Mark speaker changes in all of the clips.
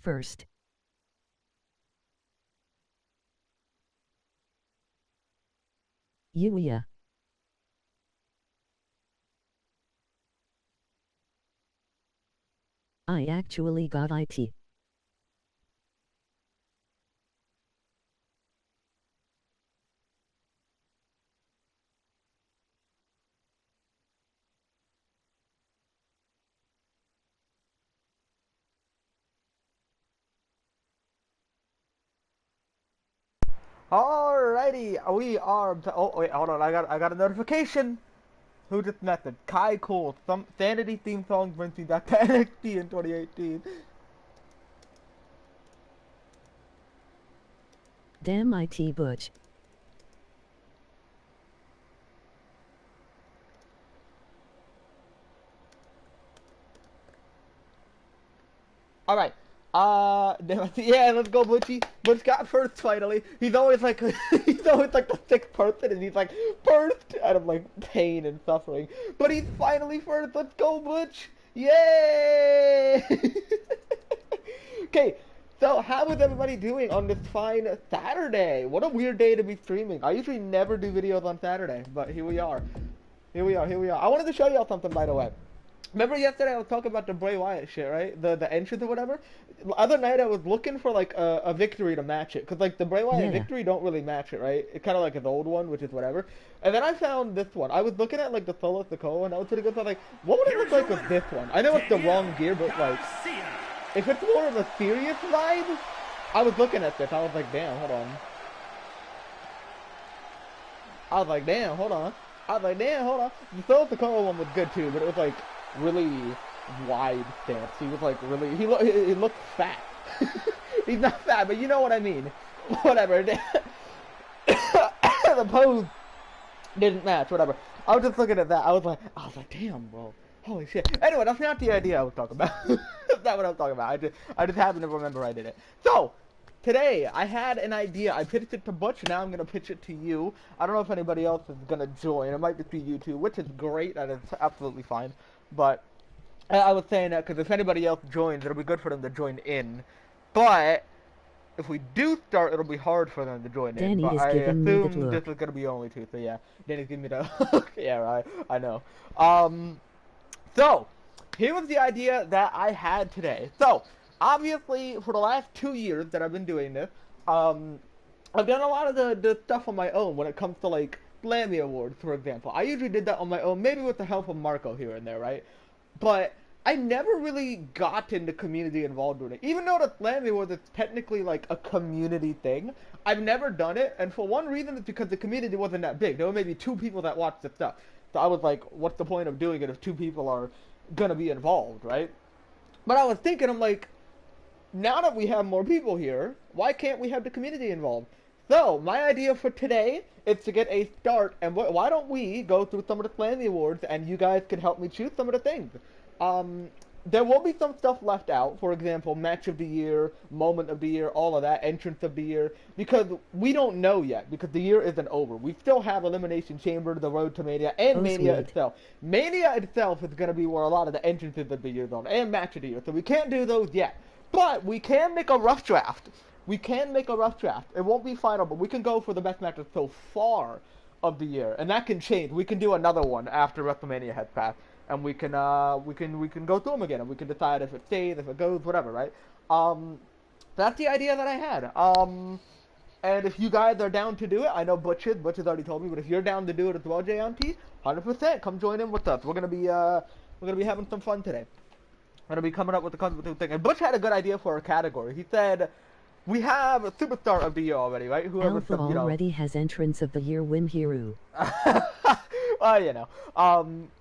Speaker 1: first. Yuya. I actually got IT.
Speaker 2: Alrighty, we are. Oh wait, hold on. I got a notification. Who just messaged? Kai Cole. Some Sanity theme song brings me back to NXT in 2018.
Speaker 1: Damn IT Butch.
Speaker 2: All right. Yeah, let's go, Butchie. Butch got first finally. He's always like, he's always like the sixth person, and he's like first out of like pain and suffering. But he's finally first. Let's go, Butch. Yay! Okay, so how is everybody doing on this fine Saturday? What a weird day to be streaming. I usually never do videos on Saturday, but here we are. Here we are. Here we are. I wanted to show y'all something, by the way. Remember yesterday I was talking about the Bray Wyatt shit, right? The entrance or whatever. The other night I was looking for like a victory to match it, cause like the Bray Wyatt
Speaker 1: Yeah.
Speaker 2: victory don't really match it, right? It's kind of like his old one, which is whatever. And then I found this one. I was looking at like the Solo Sikoa, and that was pretty good. So I was like, what would it look like with this one? I know it's the wrong gear, but like, if it's more of a serious vibe, I was looking at this. I was like, damn, hold on. I was like, damn, hold on. I was like, damn, hold on. The Solo Sikoa one was good too, but it was like really wide stance. He was like really, he looked fat. He's not fat, but you know what I mean. Whatever. The pose didn't match. Whatever. I was just looking at that. I was like, damn, bro. Holy shit. Anyway, that's not the idea I was talking about. That's not what I was talking about. I just happened to remember I did it. So, today, I had an idea. I pitched it to Butch, now I'm going to pitch it to you. I don't know if anybody else is going to join. It might just be you two, which is great. That is absolutely fine. But I was saying that because if anybody else joins, it'll be good for them to join in. But if we do start, it'll be hard for them to join in.
Speaker 1: Danny
Speaker 2: But
Speaker 1: is
Speaker 2: I
Speaker 1: giving me the
Speaker 2: assume this
Speaker 1: look.
Speaker 2: is going to be only two. So yeah, Danny's giving me the yeah, right. I know. So, here was the idea that I had today. So, obviously, for the last 2 years that I've been doing this, I've done a lot of the stuff on my own when it comes to, like, Slammy Awards, for example. I usually did that on my own, maybe with the help of Marco here and there, right? But I never really got into community involved with it. Even though the Slammy Awards is technically, like, a community thing, I've never done it, and for one reason, it's because the community wasn't that big. There were maybe two people that watched the stuff. So I was like, what's the point of doing it if two people are gonna be involved, right? But I was thinking, I'm like, now that we have more people here, why can't we have the community involved? So, my idea for today is to get a start, and why don't we go through some of the Slammy Awards, and you guys can help me choose some of the things. Um, there will be some stuff left out, for example, Match of the Year, Moment of the Year, all of that, Entrance of the Year, because we don't know yet, because the year isn't over. We still have Elimination Chamber, the Road to Mania, and
Speaker 1: Oh,
Speaker 2: Mania
Speaker 1: sweet.
Speaker 2: itself. Mania itself is going to be where a lot of the entrances of the year on, and Match of the Year, so we can't do those yet. But we can make a rough draft. We can make a rough draft. It won't be final, but we can go for the best matches so far of the year, and that can change. We can do another one after WrestleMania has passed, and we can go through them again, and we can decide if it stays, if it goes, whatever, right? That's the idea that I had. And if you guys are down to do it, I know Butch has already told me, but if you're down to do it as well, JMT, 100%, come join in with us. We're gonna be having some fun today. We're gonna be coming up with the thing. And Butch had a good idea for a category. He said we have a superstar of the year already, right? Whoever's
Speaker 1: Alpha already has entrance of the year Wim Hiru.
Speaker 2: Well, you know.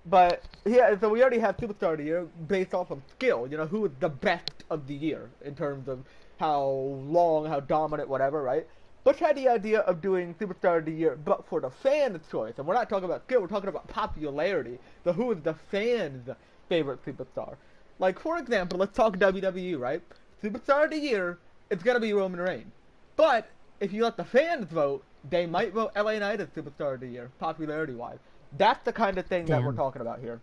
Speaker 2: But yeah, so we already have superstar of the year based off of skill. You know, who is the best of the year in terms of how long, how dominant, whatever, right? Butch had the idea of doing superstar of the year, but for the fans' choice. And we're not talking about skill, we're talking about popularity. So who is the fans' favorite superstar? Like, for example, let's talk WWE, right? Superstar of the year, it's gonna be Roman Reigns. But if you let the fans vote, they might vote LA Knight as Superstar of the Year, popularity-wise. That's the kind of thing that we're
Speaker 1: Damn.
Speaker 2: talking about here.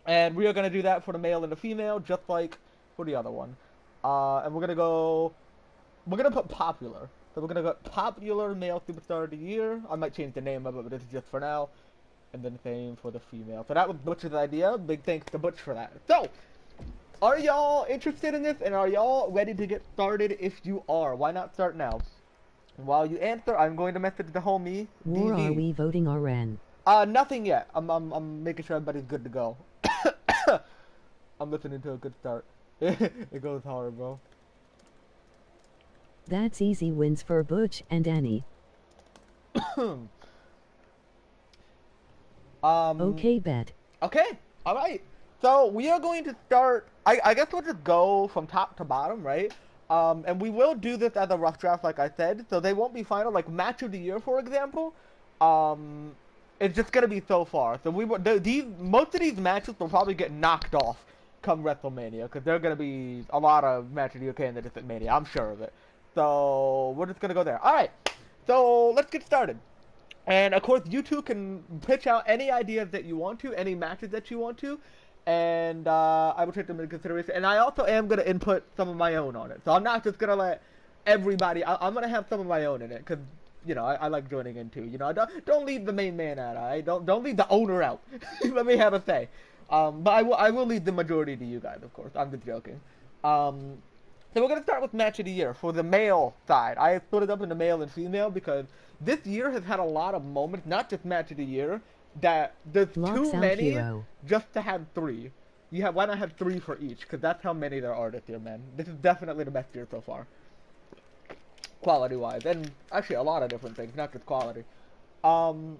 Speaker 2: And we are going to do that for the male and the female, just like for the other one. And we're gonna put popular. So we're gonna go popular male superstar of the year. I might change the name of it, but this is just for now. And then same for the female. So that was Butch's idea. Big thanks to Butch for that. So, are y'all interested in this? And are y'all ready to get started? If you are, why not start now? And while you answer, I'm going to message the homie
Speaker 1: Or
Speaker 2: DV.
Speaker 1: are we voting RN?
Speaker 2: Nothing yet. I'm making sure everybody's good to go. I'm listening to a good start. It goes hard, bro.
Speaker 1: That's easy wins for Butch and Annie. Okay, bet.
Speaker 2: Okay, alright. So we are going to start, I guess we'll just go from top to bottom, right? And we will do this as a rough draft, like I said, so they won't be final, like match of the year, for example. It's just gonna be so far. So most of these matches will probably get knocked off come WrestleMania, because there are gonna be a lot of match of the year candidates at Mania, I'm sure of it. So we're just gonna go there. Alright, so let's get started. And of course, you two can pitch out any ideas that you want to, any matches that you want to, and I will take them into consideration. And I also am going to input some of my own on it. So I'm not just going to let everybody, I'm going to have some of my own in it, because, you know, I like joining in too. You know, don't leave the main man out, alright? Don't leave the owner out. Let me have a say. But I will leave the majority to you guys, of course. I'm just joking. So we're going to start with match of the year. For the male side, I have split it up into male and female because this year has had a lot of moments, not just match of the year, that there's too many just to have three. Why not have three for each? Because that's how many there are this year, man. This is definitely the best year so far. Quality-wise. And actually a lot of different things, not just quality. Holy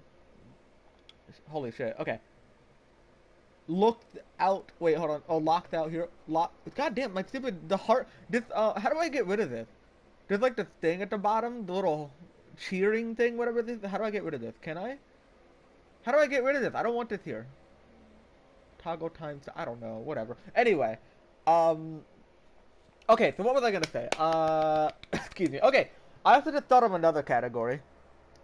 Speaker 2: shit. Okay. Looked out. Wait, hold on. Oh, locked out here. God damn, my stupid. The heart. This. How do I get rid of this? There's like this thing at the bottom, the little cheering thing, whatever this is. How do I get rid of this? Can I? How do I get rid of this? I don't want this here. Toggle times. I don't know. Whatever. Anyway. Okay. So what was I gonna say? Excuse me. Okay. I have to just thought of another category.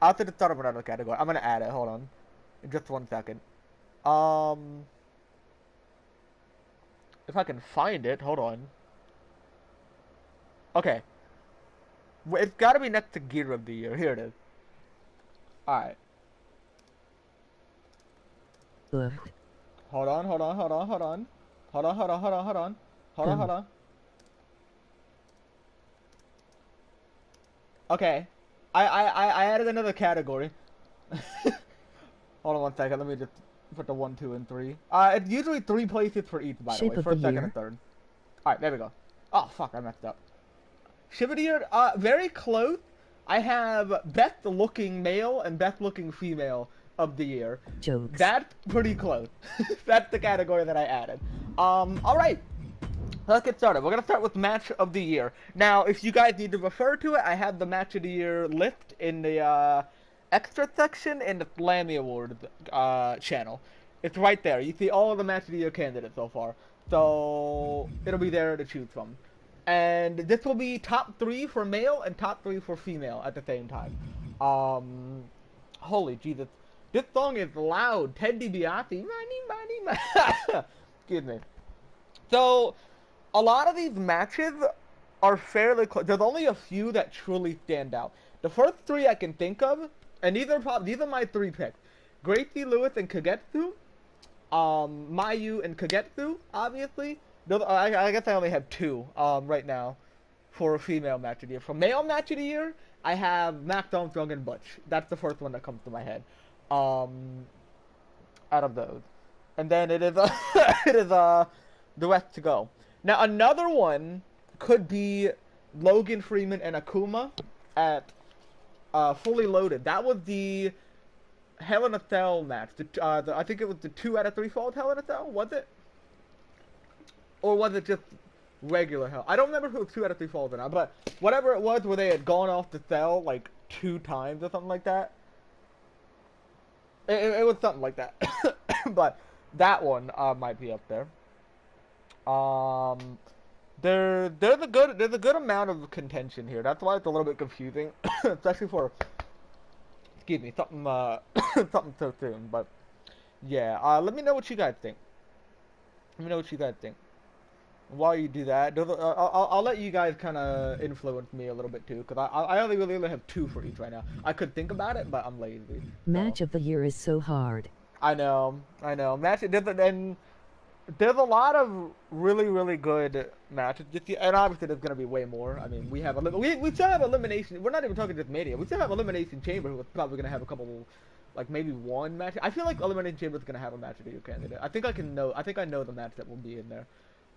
Speaker 2: I'm gonna add it. Hold on. In just 1 second. If I can find it, hold on. Okay. It's gotta be next to Gear of the Year. Here it is. Alright. Hold on. Okay. I added another category. Hold on 1 second, let me just put the 1, 2, and 3. It's usually 3 places for each, by the way. First, second, and third. Alright, there we go. Oh, fuck, I messed up. Ship of the Year, very close. I have best looking male and best looking female of the year.
Speaker 1: Jokes.
Speaker 2: That's pretty close. That's the category that I added. Alright. Let's get started. We're going to start with match of the year. Now, if you guys need to refer to it, I have the match of the year list in the, extra section in the Slammy Awards channel. It's right there. You see all of the match of the year candidates so far. So it'll be there to choose from. And this will be top 3 for male and top 3 for female at the same time. Holy Jesus. This song is loud. Ted DiBiase. Money. Excuse me. So, a lot of these matches are fairly close. There's only a few that truly stand out. The first 3 I can think of, and these are my 3 picks. Gracie Lewis and Kagetsu. Mayu and Kagetsu, obviously. I guess I only have 2 right now for a female match of the year. For male match of the year, I have Max Armstrong and Butch. That's the first one that comes to my head. Out of those. And then it is the rest to go. Now another one could be Logan Freeman and Akuma at Fully Loaded. That was the Hell in a Cell match. I think it was the 2 out of 3 falls Hell in a Cell, was it? Or was it just regular Hell? I don't remember if it was 2 out of 3 falls or not, but whatever it was where they had gone off the cell like 2 times or something like that. It was something like that. But that one might be up there. There's a good amount of contention here. That's why it's a little bit confusing, especially for, excuse me, something something so soon. But yeah, let me know what you guys think. while you do that, I'll let you guys kind of influence me a little bit too, because I only really have two for each right now. I could think about it, but I'm lazy. So.
Speaker 1: Match of the year is so hard.
Speaker 2: I know. Match and there's a lot of really good matches this year, and obviously there's gonna be way more. I mean, we still have elimination. We're not even talking just Mania. We still have elimination chamber, who's probably gonna have a couple, like maybe one match. I feel like elimination chamber is gonna have a match of the year candidate. I think I know the match that will be in there.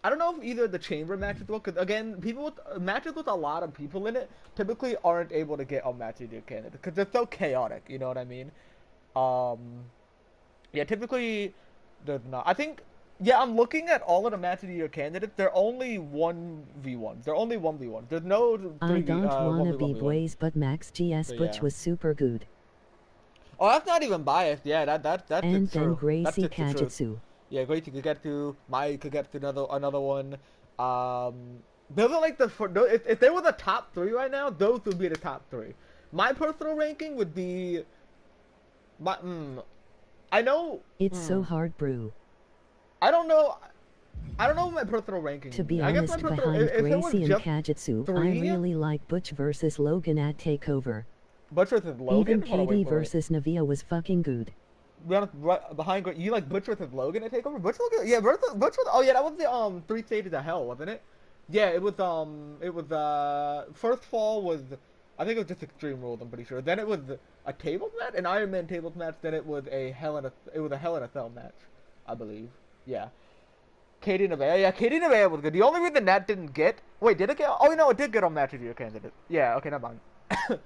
Speaker 2: I don't know if either the chamber matches will, because again, people with matches with a lot of people in it typically aren't able to get a match of the year candidate because they're so chaotic. You know what I mean? Um, yeah, typically there's not. I think. Yeah, I'm looking at all of the match of the year candidates. They're only 1v1s. They're only 1v1s. There's no 3v,
Speaker 1: I don't wanna
Speaker 2: 1v1v1.
Speaker 1: be Blaze, but Max GS
Speaker 2: So,
Speaker 1: Butch
Speaker 2: yeah.
Speaker 1: was super good.
Speaker 2: Oh, that's not even biased. Yeah, that's
Speaker 1: And
Speaker 2: it's
Speaker 1: then
Speaker 2: true. That's
Speaker 1: Gracie
Speaker 2: just the truth.
Speaker 1: Kajitsu.
Speaker 2: Yeah, Gracie could get to. Mai could get to another one. Those are like if they were the top three right now, those would be the top three. My personal ranking would be. My, I know.
Speaker 1: It's so hard, brew.
Speaker 2: I don't know. I don't know what my personal ranking.
Speaker 1: To be
Speaker 2: I guess
Speaker 1: honest,
Speaker 2: my personal,
Speaker 1: behind
Speaker 2: if
Speaker 1: Gracie and
Speaker 2: just
Speaker 1: Kajitsu, I
Speaker 2: three?
Speaker 1: really like Butch versus Logan at Takeover.
Speaker 2: Butch versus Logan.
Speaker 1: Even
Speaker 2: Hold on,
Speaker 1: Katie
Speaker 2: wait.
Speaker 1: versus Navia was fucking good.
Speaker 2: Right behind you like Butch versus Logan to take over. Yeah, Butch was, oh yeah, that was the 3 stages of hell, wasn't it? Yeah, it was first fall was, I think it was just Extreme Rules, I'm pretty sure. Then it was a tables match, an Iron Man tables match. Then it was a Hell in a Cell match, I believe. Yeah. Katie Nevaeh. Yeah, Katie Nevaeh was good. The only reason that didn't get, wait, did it get? Oh no, it did get on match of the year candidate. Yeah. Okay, never mind.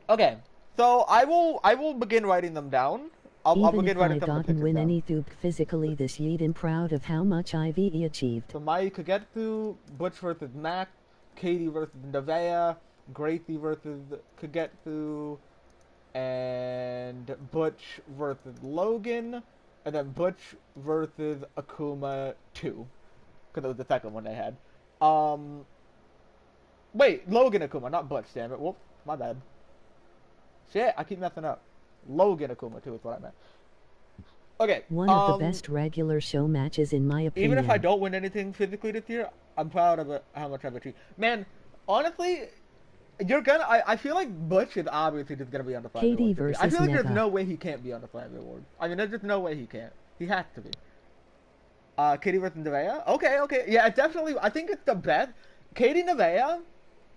Speaker 2: Okay. So I will begin writing them down. I'll
Speaker 1: Even
Speaker 2: begin
Speaker 1: if
Speaker 2: writing
Speaker 1: I
Speaker 2: some of the
Speaker 1: gotten
Speaker 2: pictures
Speaker 1: win
Speaker 2: down.
Speaker 1: any thub physically this year, I'm proud of how much I've achieved.
Speaker 2: So Mai Kagetsu, Butch versus Mac, Katie versus Nevaeh, Gracie versus Kagetsu, and Butch versus Logan, and then Butch versus Akuma 2, because it was the second one they had. Wait, Logan Akuma, not Butch, damn it. Whoop, my bad. Shit, I keep messing up. Logan Akuma 2 is what I meant. Okay.
Speaker 1: One of the best regular show matches in my opinion.
Speaker 2: Even if I don't win anything physically this year, I'm proud of how much I've achieved. Man, honestly, I feel like Butch is obviously just gonna be on the Flammy
Speaker 1: Katie
Speaker 2: Award.
Speaker 1: versus
Speaker 2: I feel like
Speaker 1: Neva.
Speaker 2: there's no way he can't be on the Flammy Award. I mean, there's just no way he can't. He has to be. Katie versus Nevaeh? Okay. Yeah, it's definitely, I think it's the best. Katie Nevaeh,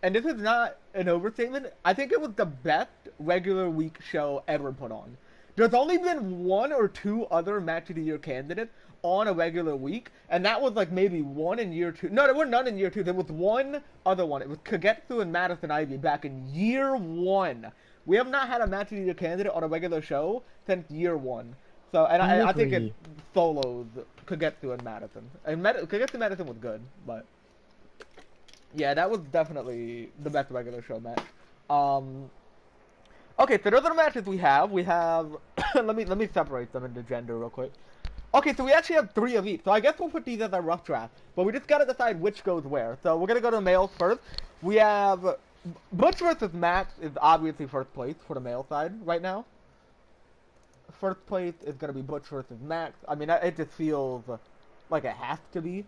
Speaker 2: and this is not an overstatement, I think it was the best regular week show ever put on. There's only been one or two other match of the year candidates on a regular week, and that was like maybe one in year 2. No, there were none in year 2. There was one other one. It was Kagetsu and Madison Ivy back in year 1. We have not had a match of the year candidate on a regular show since year 1. So, and I think it solos Kagetsu and Madison. And Kagetsu and Madison was good, but yeah, that was definitely the best regular show match. Okay, so those are the matches we have. We have let me separate them into gender real quick. Okay, so we actually have 3 of each. So I guess we'll put these as a rough draft. But we just gotta decide which goes where. So we're gonna go to males first. We have Butch versus Max is obviously first place for the male side right now. First place is gonna be Butch versus Max. I mean, it just feels like it has to be.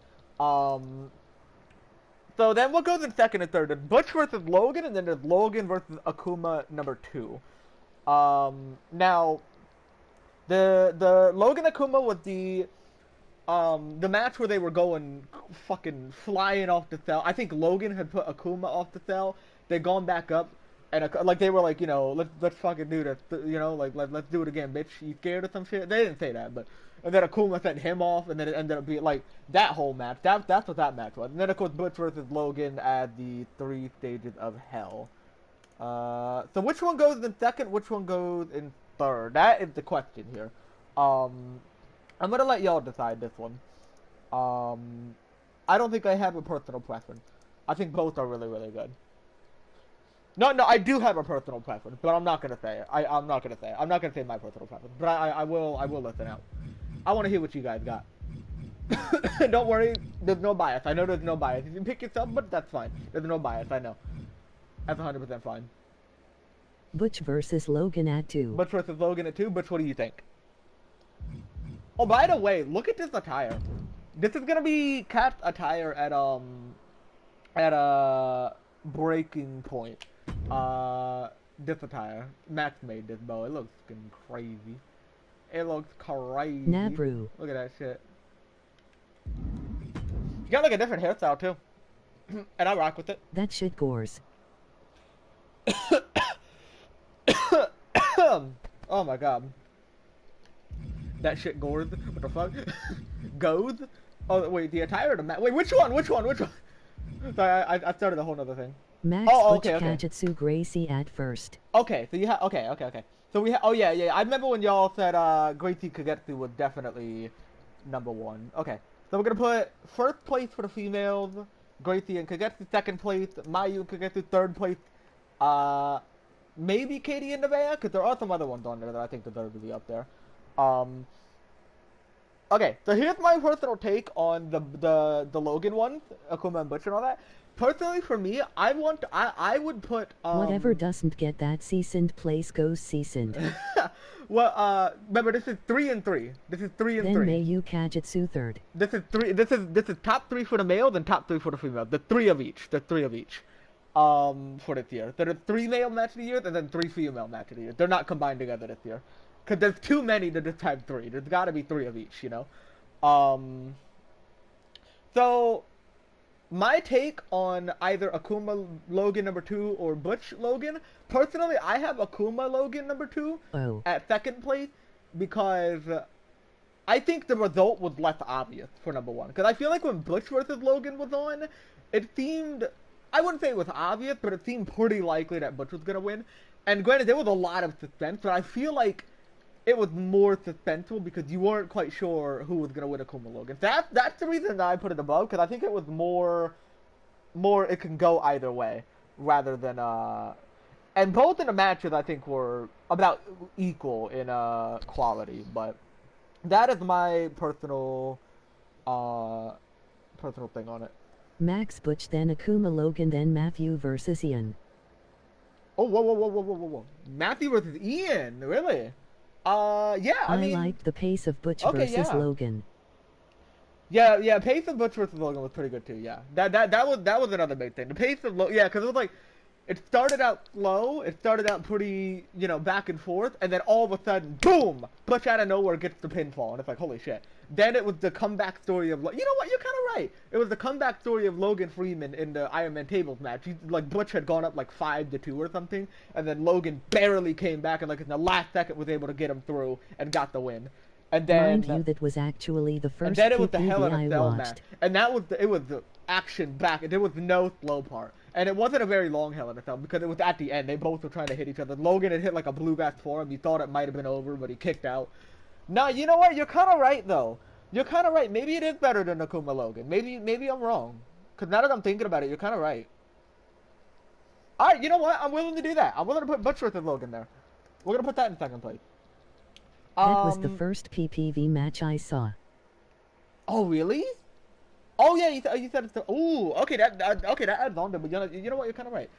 Speaker 2: So then what goes in second and third? There's Butch versus Logan, and then there's Logan versus Akuma number 2. Now, the Logan Akuma was the match where they were going fucking flying off the cell. I think Logan had put Akuma off the cell. They'd gone back up, and like they were like, you know, let's fucking do this, you know, like let's do it again, bitch. You scared or some shit? They didn't say that, but. And then Akuma sent him off, and then it ended up being like that whole match. That's what that match was. And then of course Butch versus Logan at the 3 stages of hell. So which one goes in second? Which one goes in third? That is the question here. I'm gonna let y'all decide this one. I don't think I have a personal preference. I think both are really good. No, I do have a personal preference, but I'm not gonna say it. I'm not gonna say it. I'm not gonna say my personal preference, but I will listen out. I want to hear what you guys got. Don't worry, there's no bias. I know there's no bias. You can pick yourself, but that's fine. There's no bias, I know. That's 100% fine.
Speaker 1: Butch versus Logan at 2.
Speaker 2: Butch versus Logan at 2. Butch, what do you think? Oh, by the way, look at this attire. This is gonna be cat attire at a breaking point. This attire. Max made this bow. It looks fucking crazy. It looks crazy.
Speaker 1: Nabru.
Speaker 2: Look at that shit. You got like a different hairstyle too, and I rock with it.
Speaker 1: That shit gores.
Speaker 2: Oh my god. That shit gores. What the fuck? Goes? Oh wait, the attire or the wait, which one? Which one? Which one? Sorry, I started a whole nother thing.
Speaker 1: Max
Speaker 2: okay,
Speaker 1: Butch Kajutsu Gracie at first.
Speaker 2: Okay, so you have okay. So we have oh yeah. I remember when y'all said Gracie Kagetsu was definitely number one. Okay. So we're gonna put first place for the females, Gracie and Kagetsu second place, Mayu and Kagetsu third place, maybe Katie and Nevaeh, because there are some other ones on there that I think deserve to be up there. Okay, so here's my personal take on the Logan ones, Akuma and Butch and all that. Personally, for me, I would put
Speaker 1: Whatever doesn't get that seasoned place goes seasoned.
Speaker 2: Well, remember this is 3 and 3. This is 3 and
Speaker 1: then
Speaker 2: 3.
Speaker 1: Then Mayu Kajutsu third.
Speaker 2: This is 3. This is top 3 for the males and top 3 for the females. The 3 of each. The 3 of each. For this year. There are 3 male match of the year and then 3 female match of the year. They're not combined together this year. Because there's too many to just have 3. There's got to be 3 of each, you know? So, my take on either Akuma Logan number 2 or Butch Logan, personally, I have Akuma Logan number 2 at second place because I think the result was less obvious for number 1. Because I feel like when Butch versus Logan was on, it seemed, I wouldn't say it was obvious, but it seemed pretty likely that Butch was going to win. And granted, there was a lot of suspense, but I feel like it was more suspenseful because you weren't quite sure who was going to win Akuma Logan. That's the reason that I put it above, because I think it was more it can go either way, rather than, and both in the matches I think were about equal in, quality, but that is my personal thing on it.
Speaker 1: Max Butch, then Akuma Logan, then Matthew versus Ian.
Speaker 2: Oh, whoa. Matthew versus Ian, really? Yeah, I mean,
Speaker 1: liked the pace of Butch versus Logan.
Speaker 2: Yeah, pace of Butch versus Logan was pretty good too. Yeah, that was another big thing. The pace of yeah, because it was like it started out slow, it started out pretty, you know, back and forth, and then all of a sudden, boom, Butch out of nowhere gets the pinfall, and it's like, holy shit. Then it was the comeback story of, you know what, you're kind of right. It was the comeback story of Logan Freeman in the Iron Man tables match. Like, Butch had gone up like 5-2 or something, and then Logan barely came back, and like in the last second was able to get him through and got the win. And then,
Speaker 1: mind you, that was actually the first
Speaker 2: and then it was the Hell in
Speaker 1: I
Speaker 2: a Cell
Speaker 1: watched.
Speaker 2: match, and it was the action back, and there was no slow part, and it wasn't a very long Hell in a Cell because it was at the end. They both were trying to hit each other. Logan had hit like a bluegrass forearm. You thought it might have been over, but he kicked out. No, you know what? You're kind of right though. You're kind of right. Maybe it is better than Akuma Logan. Maybe I'm wrong. Because now that I'm thinking about it, you're kind of right. Alright, you know what? I'm willing to do that. I'm willing to put Butch versus Logan there. We're going to put that in second place.
Speaker 1: That was the first PPV match I saw.
Speaker 2: Oh, really? Oh, yeah, you said it's... Ooh, okay, that adds on to it. But you know what? You're kind of right.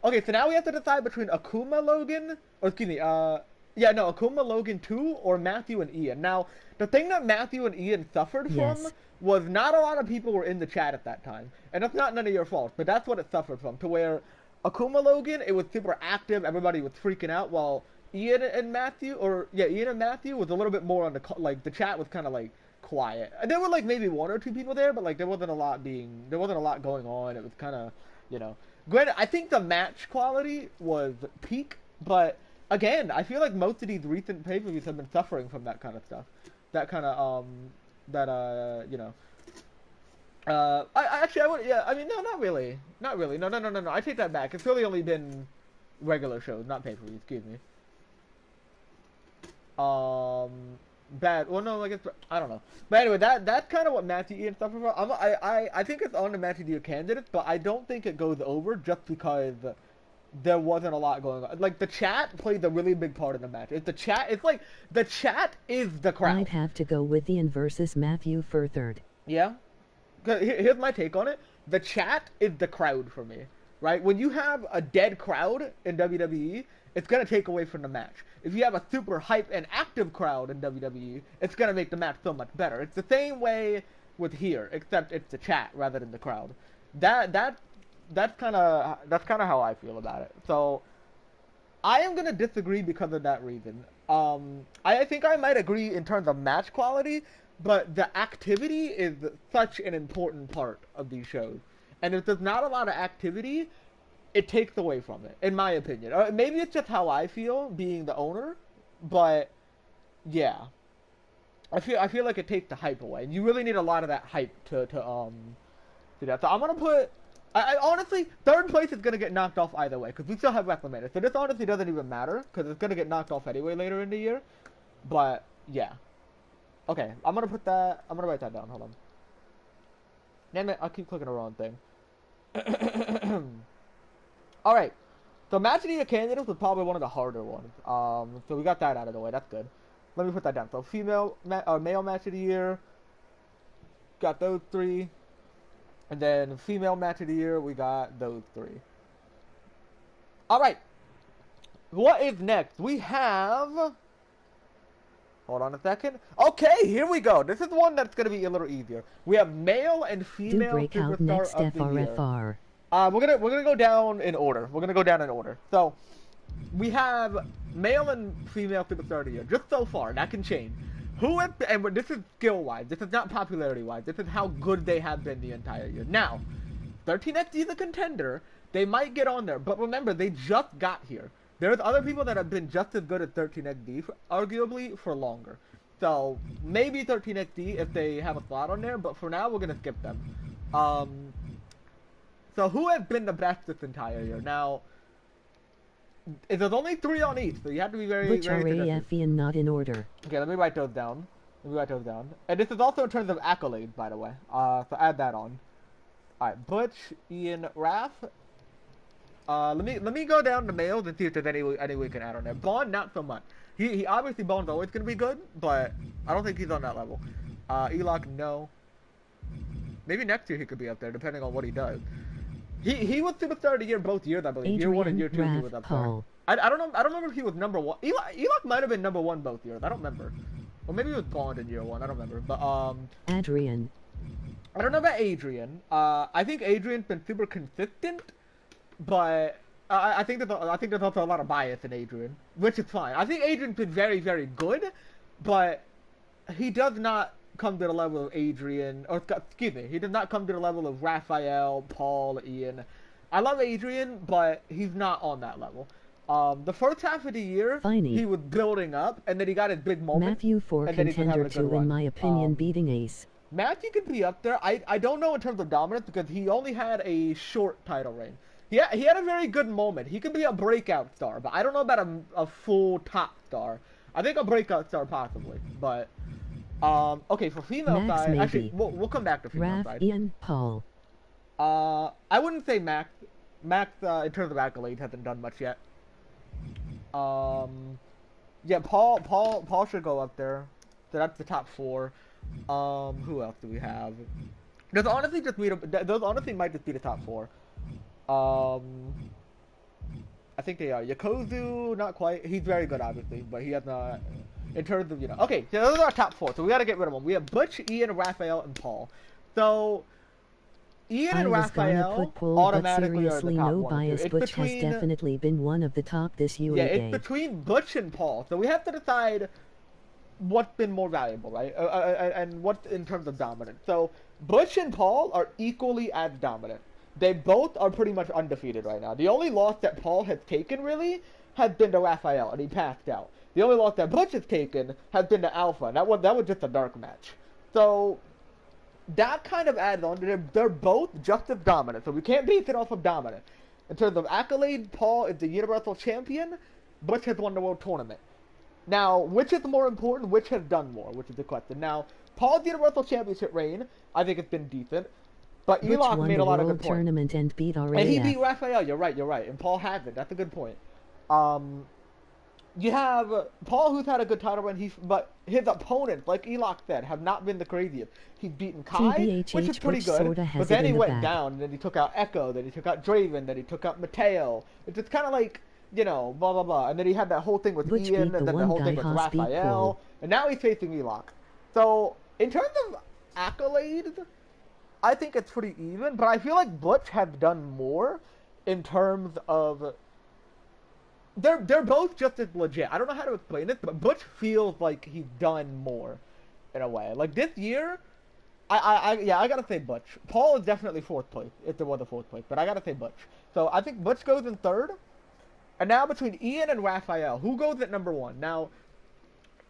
Speaker 2: Okay, so now we have to decide between Akuma Logan... Or, excuse me, Akuma Logan 2 or Matthew and Ian. Now, the thing that Matthew and Ian suffered from was not a lot of people were in the chat at that time. And that's not none of your fault, but that's what it suffered from. To where Akuma Logan, it was super active, everybody was freaking out, while Ian and Matthew was a little bit more on the chat was kind of like quiet. And there were like maybe 1 or 2 people there, but like there wasn't a lot going on. It was kind of, you know. Granted, I think the match quality was peak, but again, I feel like most of these recent pay-per-views have been suffering from that kind of stuff. That kind of, you know. No, not really. No. I take that back. It's really only been regular shows, not pay-per-views, excuse me. Bad. Well, no, I guess, I don't know. But anyway, that's kind of what Matthew Ian suffered from. I think it's on the Matthew Ian candidates, but I don't think it goes over just because there wasn't a lot going on. Like, the chat played a really big part in the match. It's like, the chat is the crowd.
Speaker 1: I'd have to go with Ian versus Matthew for third.
Speaker 2: Yeah? Here's my take on it. The chat is the crowd for me, right? When you have a dead crowd in WWE, it's going to take away from the match. If you have a super hype and active crowd in WWE, it's going to make the match so much better. It's the same way with here, except it's the chat rather than the crowd. That's kind of how I feel about it. So I am gonna disagree because of that reason. I think I might agree in terms of match quality, but the activity is such an important part of these shows, and if there's not a lot of activity, it takes away from it, in my opinion. Or maybe it's just how I feel being the owner, but yeah, I feel like it takes the hype away, and you really need a lot of that hype to do that. So I'm gonna put. I honestly, third place is gonna get knocked off either way because we still have WrestleMania. So this honestly doesn't even matter because it's gonna get knocked off anyway later in the year. But yeah, okay, I'm gonna put that. I'm gonna write that down. Hold on. Damn it, I keep clicking the wrong thing. All right. So match of the year candidates was probably one of the harder ones. So we got that out of the way. That's good. Let me put that down. So male match of the year. Got those three. And then female match of the year, we got those three. All right. What is next? We have. Hold on a second. Okay, here we go. This is one that's going to be a little easier. We have male and female
Speaker 1: Do breakout
Speaker 2: superstar
Speaker 1: next
Speaker 2: of the year.
Speaker 1: FRFR.
Speaker 2: We're gonna go down in order. So we have male and female superstar of the year. Just so far, that can change. And this is skill wise. This is not popularity wise. This is how good they have been the entire year. Now, 13XD is a contender. They might get on there, but remember they just got here. There's other people that have been just as good as 13XD, arguably for longer. So maybe 13XD if they have a slot on there, but for now we're gonna skip them. So who has been the best this entire year? Now, there's only 3 on each, so you have to be very,
Speaker 1: Which
Speaker 2: very
Speaker 1: are
Speaker 2: selective.
Speaker 1: and not in order.
Speaker 2: Okay, let me write those down. And this is also in terms of accolades, by the way. So add that on. Alright, Butch, Ian, Raph. Let me go down to males and see if there's any we can add on there. Bond, not so much. He obviously Bond's always gonna be good, but I don't think he's on that level. Elock, no. Maybe next year he could be up there, depending on what he does. He was superstar of the year both years, I believe.
Speaker 1: Adrian,
Speaker 2: year 1 and year 2 he
Speaker 1: Raph,
Speaker 2: was up
Speaker 1: Paul.
Speaker 2: there. I don't know. I don't remember if he was number 1. Elock might have been number 1 both years. I don't remember. Or maybe he was Bond in year 1. I don't remember. But
Speaker 1: Adrian.
Speaker 2: I don't know about Adrian. I think Adrian's been super consistent, but I think there's also a lot of bias in Adrian, which is fine. I think Adrian's been very, very good, but he does not come to the level of Adrian, or excuse me, he does not come to the level of Raphael, Paul, Ian. I love Adrian, but he's not on that level. The first half of the year, he was building up, and then he got his big moment.
Speaker 1: Matthew 4 contender 2 in my opinion, beating Ace.
Speaker 2: Matthew could be up there. I don't know in terms of dominance because he only had a short title reign. He had a very good moment. He could be a breakout star, but I don't know about a full top star. I think a breakout star possibly, but okay, for female
Speaker 1: Max
Speaker 2: side,
Speaker 1: maybe.
Speaker 2: Actually we'll come back to female
Speaker 1: Raph,
Speaker 2: side.
Speaker 1: Ian, Paul.
Speaker 2: I wouldn't say Max. Max in terms of accolades hasn't done much yet. Yeah, Paul should go up there. So that's the top 4. Who else do we have? Those honestly might just be the top 4. I think they are. Yokozu, not quite. He's very good, obviously, but he has not. In terms of, okay, so those are our top 4. So we gotta get rid of them. We have Butch, Ian, Raphael, and Paul. So Ian and Raphael automatically are the top
Speaker 1: no
Speaker 2: 1.
Speaker 1: bias. Butch has definitely been one of the top this UA
Speaker 2: Yeah,
Speaker 1: day.
Speaker 2: it's between Butch and Paul. So we have to decide what's been more valuable, right? And what in terms of dominance. So Butch and Paul are equally as dominant. They both are pretty much undefeated right now. The only loss that Paul has taken, really, has been to Raphael, and he passed out. The only loss that Butch has taken has been to Alpha, and that was just a dark match. So that kind of adds on. They're both just as dominant, so we can't base it off of dominant. In terms of accolade, Paul is the Universal Champion. Butch has won the World Tournament. Now, which is more important? Which has done more? Which is the question. Now, Paul's Universal Championship reign, I think it's been decent. But Elock made a lot of good points.
Speaker 1: Tournament and beat RAF.
Speaker 2: And he beat Raphael. You're right. And Paul hasn't. That's a good point. You have Paul, who's had a good title run, but his opponents, like Elock said, have not been the craziest. He's beaten Kai, which is pretty good, but then he went down, and then he took out Echo, then he took out Draven, then he took out Mateo. It's just kind of like, blah, blah, blah. And then he had that whole thing with
Speaker 1: Butch
Speaker 2: Ian, and then the whole thing with Raphael, and now he's facing Elock. So, in terms of accolades, I think it's pretty even, but I feel like Butch has done more in terms of they're both just as legit. I don't know how to explain it, but Butch feels like he's done more in a way. Like this year, I gotta say Butch. Paul is definitely fourth place if there was a fourth place, but I gotta say Butch. So I think Butch goes in third, and now between Ian and Raphael, who goes at number one? Now,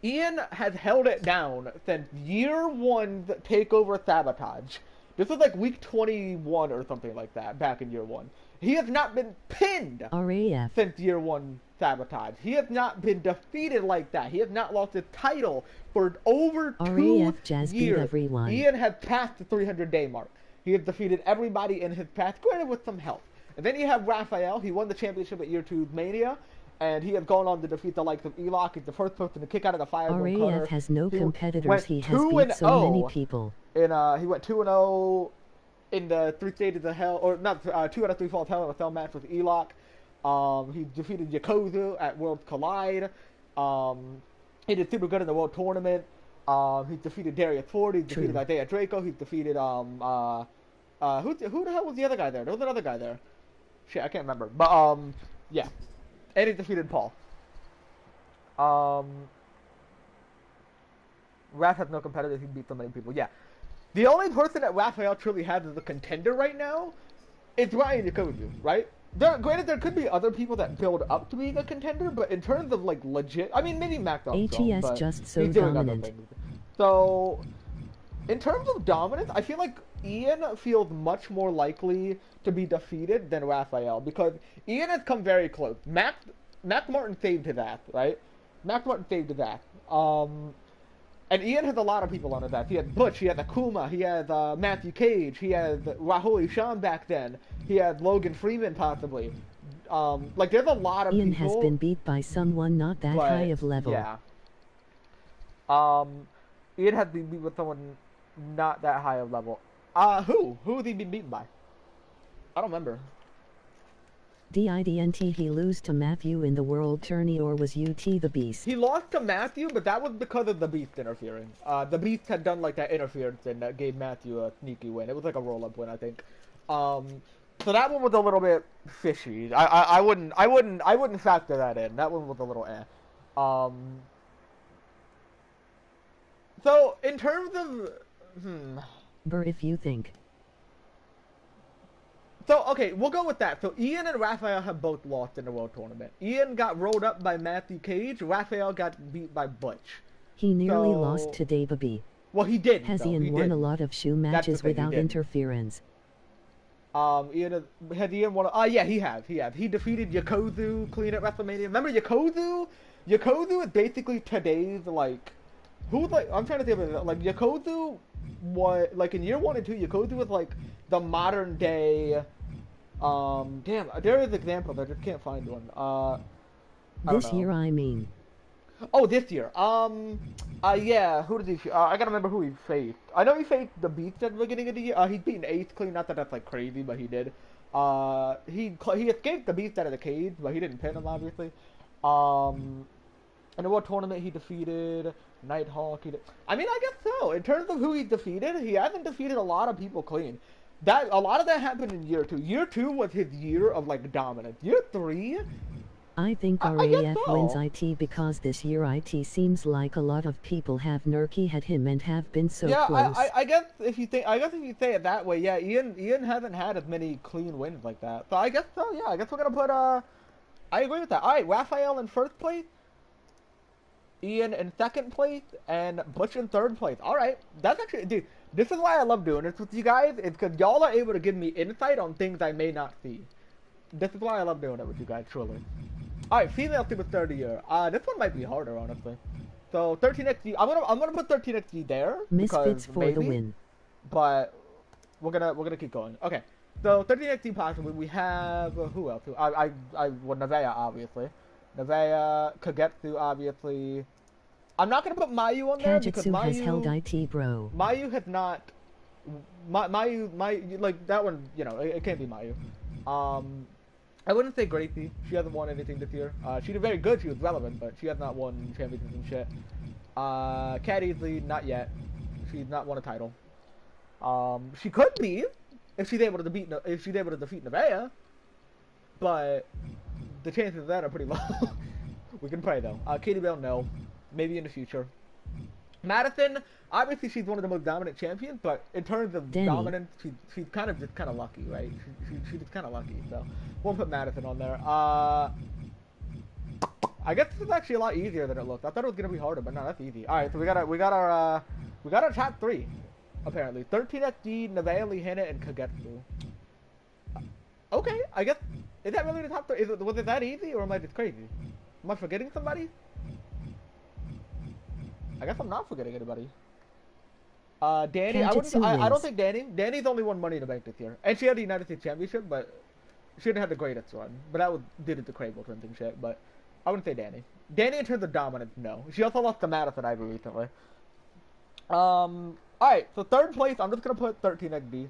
Speaker 2: Ian has held it down since year one's takeover sabotage. This was like week 21 or something like that, back in year one. He has not been pinned
Speaker 1: RAF.
Speaker 2: since year one sabotage. He has not been defeated like that. He has not lost his title for over
Speaker 1: RAF
Speaker 2: 2
Speaker 1: Jazz beat
Speaker 2: years.
Speaker 1: everyone.
Speaker 2: Ian has passed the 300-day mark. He has defeated everybody in his path, granted with some help. And then you have Raphael. He won the championship at year 2's Mania. And he has gone on to defeat the likes of Elock. He's the first person to kick out of the Fire Zone Cutter.
Speaker 1: RAF has no competitors.
Speaker 2: went
Speaker 1: He has beat so many people.
Speaker 2: And he went 2-0 in the 3 stages of hell, or not 2 out of 3 falls hell in a cell match with Elock. He defeated Yakozu at Worlds Collide. He did super good in the World Tournament. He defeated Darius Ford. He defeated Isaiah Draco. He defeated who the hell was the other guy there? There was another guy there. Shit, I can't remember. But yeah. And he defeated Paul. Raph has no competitors. He beat so many people. Yeah. The only person that Raphael truly has as a contender right now is Ryan Yakoju, right? Granted, there could be other people that build up to being a contender, but in terms of, like, legit... I mean, maybe Max Armstrong,
Speaker 1: HES
Speaker 2: but
Speaker 1: just so
Speaker 2: he's doing
Speaker 1: dominant.
Speaker 2: other things. So, in terms of dominance, I feel like Ian feels much more likely to be defeated than Raphael, because Ian has come very close. Max Martin saved his ass, right? Max Martin saved his ass. And Ian has a lot of people on his ass. He has Butch, he has Akuma, he has Matthew Cage, he has Rahul Ishan back then, he has Logan Freeman possibly. Like, there's a lot of
Speaker 1: Ian
Speaker 2: people.
Speaker 1: has been beat by someone not that high of level.
Speaker 2: Yeah. Ian has been beat with someone not that high of level. Who? Who has he been beaten by? I don't remember.
Speaker 1: Didn't he lose to Matthew in the World Tourney, or was UT the Beast?
Speaker 2: He lost to Matthew, but that was because of the Beast interfering. The Beast had done like that interference and that gave Matthew a sneaky win. It was like a roll-up win, I think. So that one was a little bit fishy. I wouldn't factor that in. That one was a little eh. So in terms of
Speaker 1: If you think.
Speaker 2: So, okay, we'll go with that. So, Ian and Raphael have both lost in the World Tournament. Ian got rolled up by Matthew Cage. Raphael got beat by Butch.
Speaker 1: He nearly lost to Dave.
Speaker 2: Well, he did.
Speaker 1: Has Ian won a lot of shoe matches without interference?
Speaker 2: Has Ian won? Yeah, he has. He defeated Yakozu clean at WrestleMania. Remember Yakozu? Yakozu is basically today's, like... Who's, like... I'm trying to think of it. Like, Yakozu was... Like, in year 1 and 2, Yakozu was, like, the modern day... damn, there is examples. I just can't find one.
Speaker 1: This year, I mean.
Speaker 2: Oh, this year. Yeah. Who did he? I gotta remember who he faced. I know he faced the Beast at the beginning of the year. He's beaten Ace clean. Not that that's like crazy, but he did. He escaped the Beast out of the cage, but he didn't pin him, obviously. In the World Tournament, he defeated Nighthawk. I mean, I guess so. In terms of who he defeated, he hasn't defeated a lot of people clean. A lot of that happened in year 2. Year 2 was his year of, like, dominance. Year 3...
Speaker 1: I think RAF wins IT because this year IT seems like a lot of people have Nurky had him and have been so close.
Speaker 2: I guess if you say it that way, yeah, Ian hasn't had as many clean wins like that. So I guess so, yeah. I guess we're gonna put I agree with that. Alright, Raphael in first place, Ian in second place, and Butch in third place. Alright. That's actually, dude, this is why I love doing this with you guys. It's because y'all are able to give me insight on things I may not see. This is why I love doing it with you guys, truly. Alright, female superstar of the year. This one might be harder, honestly. So 13XG, I'm gonna put 13XG there.
Speaker 1: Misfits for
Speaker 2: maybe,
Speaker 1: the win.
Speaker 2: But we're gonna keep going. Okay. So 13XG possibly. We have who else? Well, Nevaeh obviously. Nevaeh, Kagetsu obviously. I'm not gonna put Mayu on there because Mayu
Speaker 1: has held IT, bro.
Speaker 2: Mayu has not. Mayu, like that one. You know, it can't be Mayu. I wouldn't say Gracie. She hasn't won anything this year. She did very good. She was relevant, but she has not won championships and shit. Cat Easley, not yet. She's not won a title. She could be if she's able to defeat Nevaeh, but the chances of that are pretty low. We can pray though. Katie Bell, no, maybe in the future. Madison, obviously she's one of the most dominant champions, but in terms of
Speaker 1: Danny.
Speaker 2: dominance, she's kind of just kind of lucky, right? She's just kind of lucky, so we'll put Madison on there. I guess this is actually a lot easier than it looked. I thought it was gonna be harder, but no, that's easy. All right, so we got our top three, apparently. 13XD, Nevaeh, Hannah, and Kagetsu. Okay, I guess is that really the top three? Was it that easy, or am I just crazy? Am I forgetting somebody? I guess I'm not forgetting anybody. Danny, I don't think Danny. Danny's only won Money in the Bank this year, and she had the United States Championship, but she didn't have the greatest run. But that did it to Crable Twins and shit. But I wouldn't say Danny. Danny in terms of dominance, no. She also lost to Madison Ivory recently. All right, so third place, I'm just gonna put 13XD.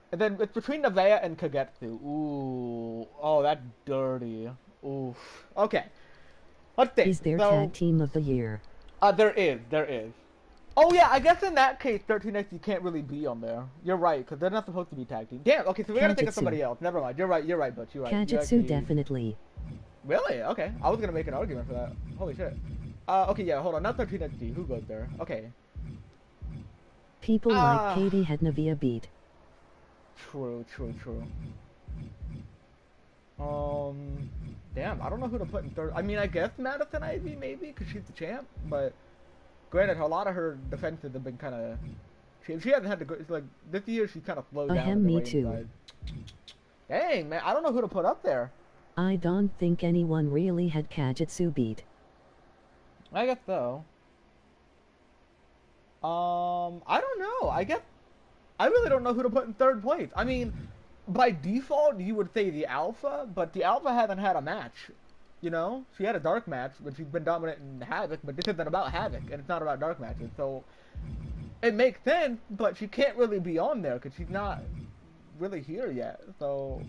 Speaker 2: And then it's between Nevaeh and Kagetsu. Ooh, oh, that's dirty. Oof. Okay. Let's think.
Speaker 1: Is there tag team of the year?
Speaker 2: There is. Oh yeah, I guess in that case, 13X you can't really be on there. You're right, because they're not supposed to be tag team. Damn. Okay, so we gotta think of somebody else. Never mind. You're right, Butch. You're right.
Speaker 1: Kagetsu definitely.
Speaker 2: Really? Okay. I was gonna make an argument for that. Holy shit. Okay, yeah. Hold on. Not 13XD. Who goes there? Okay.
Speaker 1: People like Katie had Nevaeh beat.
Speaker 2: True. Damn, I don't know who to put in third. I mean, I guess Madison Ivy maybe, because she's the champ, but granted, a lot of her defenses have been kind of. She hasn't had to go. It's like this year she's kind of slowed down.
Speaker 1: Me too.
Speaker 2: Side. Dang, man, I don't know who to put up there.
Speaker 1: I don't think anyone really had Kagetsu beat.
Speaker 2: I guess so. I don't know. I guess I really don't know who to put in third place. I mean, by default, you would say the Alpha, but the Alpha hasn't had a match. You know, she had a dark match, but she's been dominant in Havoc. But this isn't about Havoc, and it's not about dark matches. So it makes sense, but she can't really be on there because she's not really here yet. So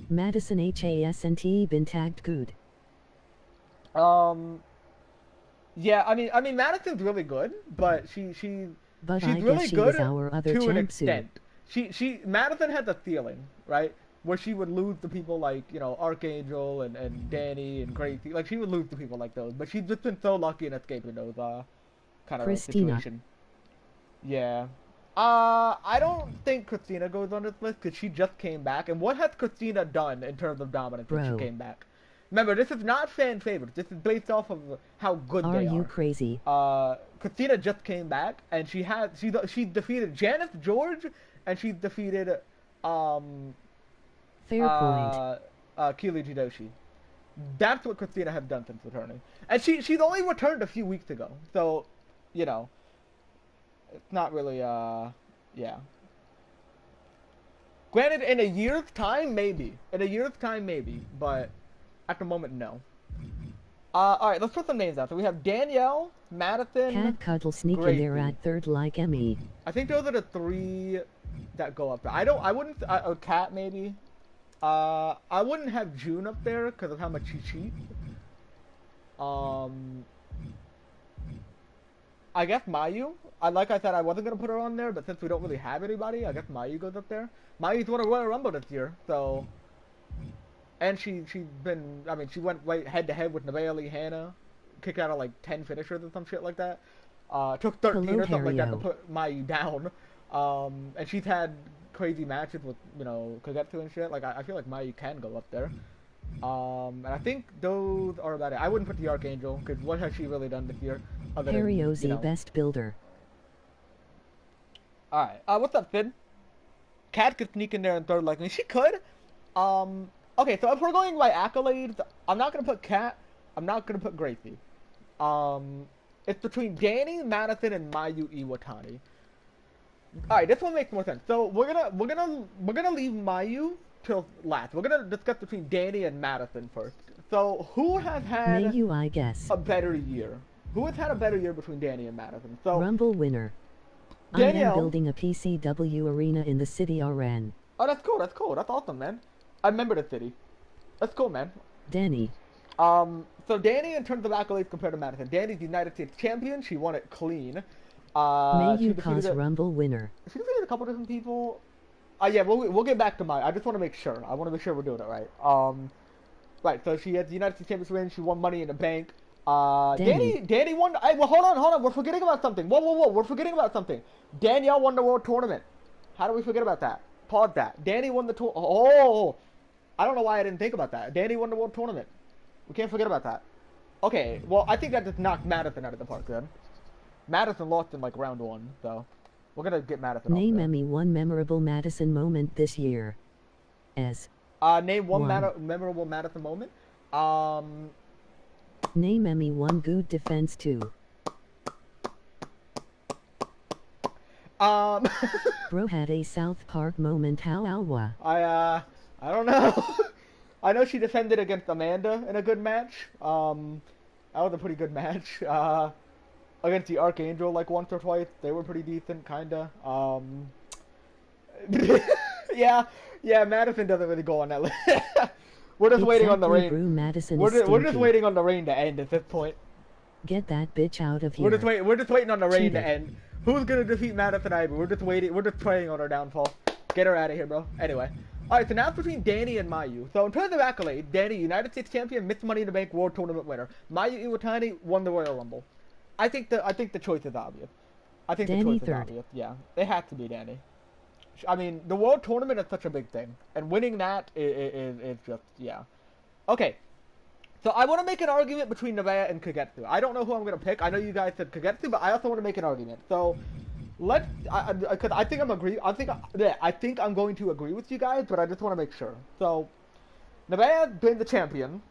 Speaker 1: Madison Hasn't been tagged good.
Speaker 2: Yeah, I mean, Madison's really good, but she's
Speaker 1: really
Speaker 2: good
Speaker 1: our other
Speaker 2: to an extent. Madison has a ceiling, right, where she would lose to people like, you know, Archangel and Danny and Gracie. Like, she would lose to people like those, but she's just been so lucky in escaping those kind of situation. Yeah. I don't think Christina goes on this list because she just came back. And what has Christina done in terms of dominance since she came back? Remember, this is not fan favorites. This is based off of how good they are. Are
Speaker 1: you crazy?
Speaker 2: Christina just came back, and she defeated Janice George, and she defeated
Speaker 1: Fair point.
Speaker 2: Keely Jidoshi. That's what Christina has done since returning, and she's only returned a few weeks ago. So, you know, it's not really yeah. Granted, in a year's time, maybe. But at the moment, no. Alright, let's put some names out. So we have Danielle, Madison,
Speaker 1: Cat Cuddle sneaking there at third like Emmy.
Speaker 2: I think those are the three that go up there. I wouldn't, Cat maybe. I wouldn't have June up there because of how much she cheats. I guess Mayu. Like I said, I wasn't going to put her on there, but since we don't really have anybody, I guess Mayu goes up there. Mayu's won a Royal Rumble this year, so... And she's been, I mean, she went right head-to-head with Nevaeh Hannah, kicked out of like 10 finishers or some shit like that. Took 13 or something like that to put Mayu down. And she's had crazy matches with, you know, Kagetsu and shit. Like, I feel like Mayu can go up there. And I think those are about it. I wouldn't put the Archangel, because what has she really done this year?
Speaker 1: Perio's best builder.
Speaker 2: Alright, what's up, Finn? Kat could sneak in there in third like me. She could. Okay, so if we're going by accolades, I'm not going to put Kat. I'm not going to put Gracie. It's between Danny, Madison, and Mayu Iwatani. Alright, this one makes more sense. So we're gonna leave Mayu till last. We're gonna discuss between Danny and Madison first. So who has had
Speaker 1: Mayu, I guess,
Speaker 2: a better year? Who has had a better year between Danny and Madison? So
Speaker 1: Rumble winner. Danielle, I am building a PCW arena in the city RN.
Speaker 2: Oh, that's cool. That's cool. That's awesome, man. I remember the city. That's cool, man.
Speaker 1: Danny.
Speaker 2: So Danny, in terms of accolades compared to Madison, Danny's United States champion. She won it clean.
Speaker 1: Mayu
Speaker 2: She
Speaker 1: cause
Speaker 2: defeated
Speaker 1: Rumble winner.
Speaker 2: she defeated a couple different people. Yeah, we'll get back to Mayu. I just want to make sure. I want to make sure we're doing it right. Right. So she had the United States Championship win. She won Money in the Bank. Danny won. Well, hold on. We're forgetting about something. Whoa. We're forgetting about something. Danielle won the World Tournament. How do we forget about that? Pause that. Danny won the tour. Oh, I don't know why I didn't think about that. Danny won the World Tournament. We can't forget about that. Okay, well, I think that just knocked Madison out of the park then. Madison lost in, like, round 1, so we're gonna get Madison
Speaker 1: Name
Speaker 2: off
Speaker 1: Emmy one memorable Madison moment this year. As
Speaker 2: name one memorable Madison moment.
Speaker 1: Name Emmy one good defense too. Bro had a South Park moment. How Alwa?
Speaker 2: I don't know. I know she defended against Amanda in a good match. That was a pretty good match. Against the Archangel, like, once or twice. They were pretty decent, kinda. Yeah, Madison doesn't really go on that list. We're just waiting on the rain. We're just waiting on the rain to end at this point.
Speaker 1: Get that bitch out of here.
Speaker 2: We're just waiting on the rain to end. Who's gonna defeat Madison Ivy? We're just waiting. We're just praying on her downfall. Get her out of here, bro. Anyway. Alright, so now it's between Danny and Mayu. So in terms of accolades, Danny, United States Champion, Miss Money in the Bank World Tournament winner. Mayu Iwatani won the Royal Rumble. I think the choice is obvious.
Speaker 1: Danny third.
Speaker 2: Obvious. Yeah, it has to be Danny. I mean, the World Tournament is such a big thing, and winning that is just, yeah. Okay, so I want to make an argument between Nevaeh and Kagetsu. I don't know who I'm gonna pick. I know you guys said Kagetsu, but I also want to make an argument. So because I think I'm going to agree with you guys, but I just want to make sure. So, Nevaeh's been the champion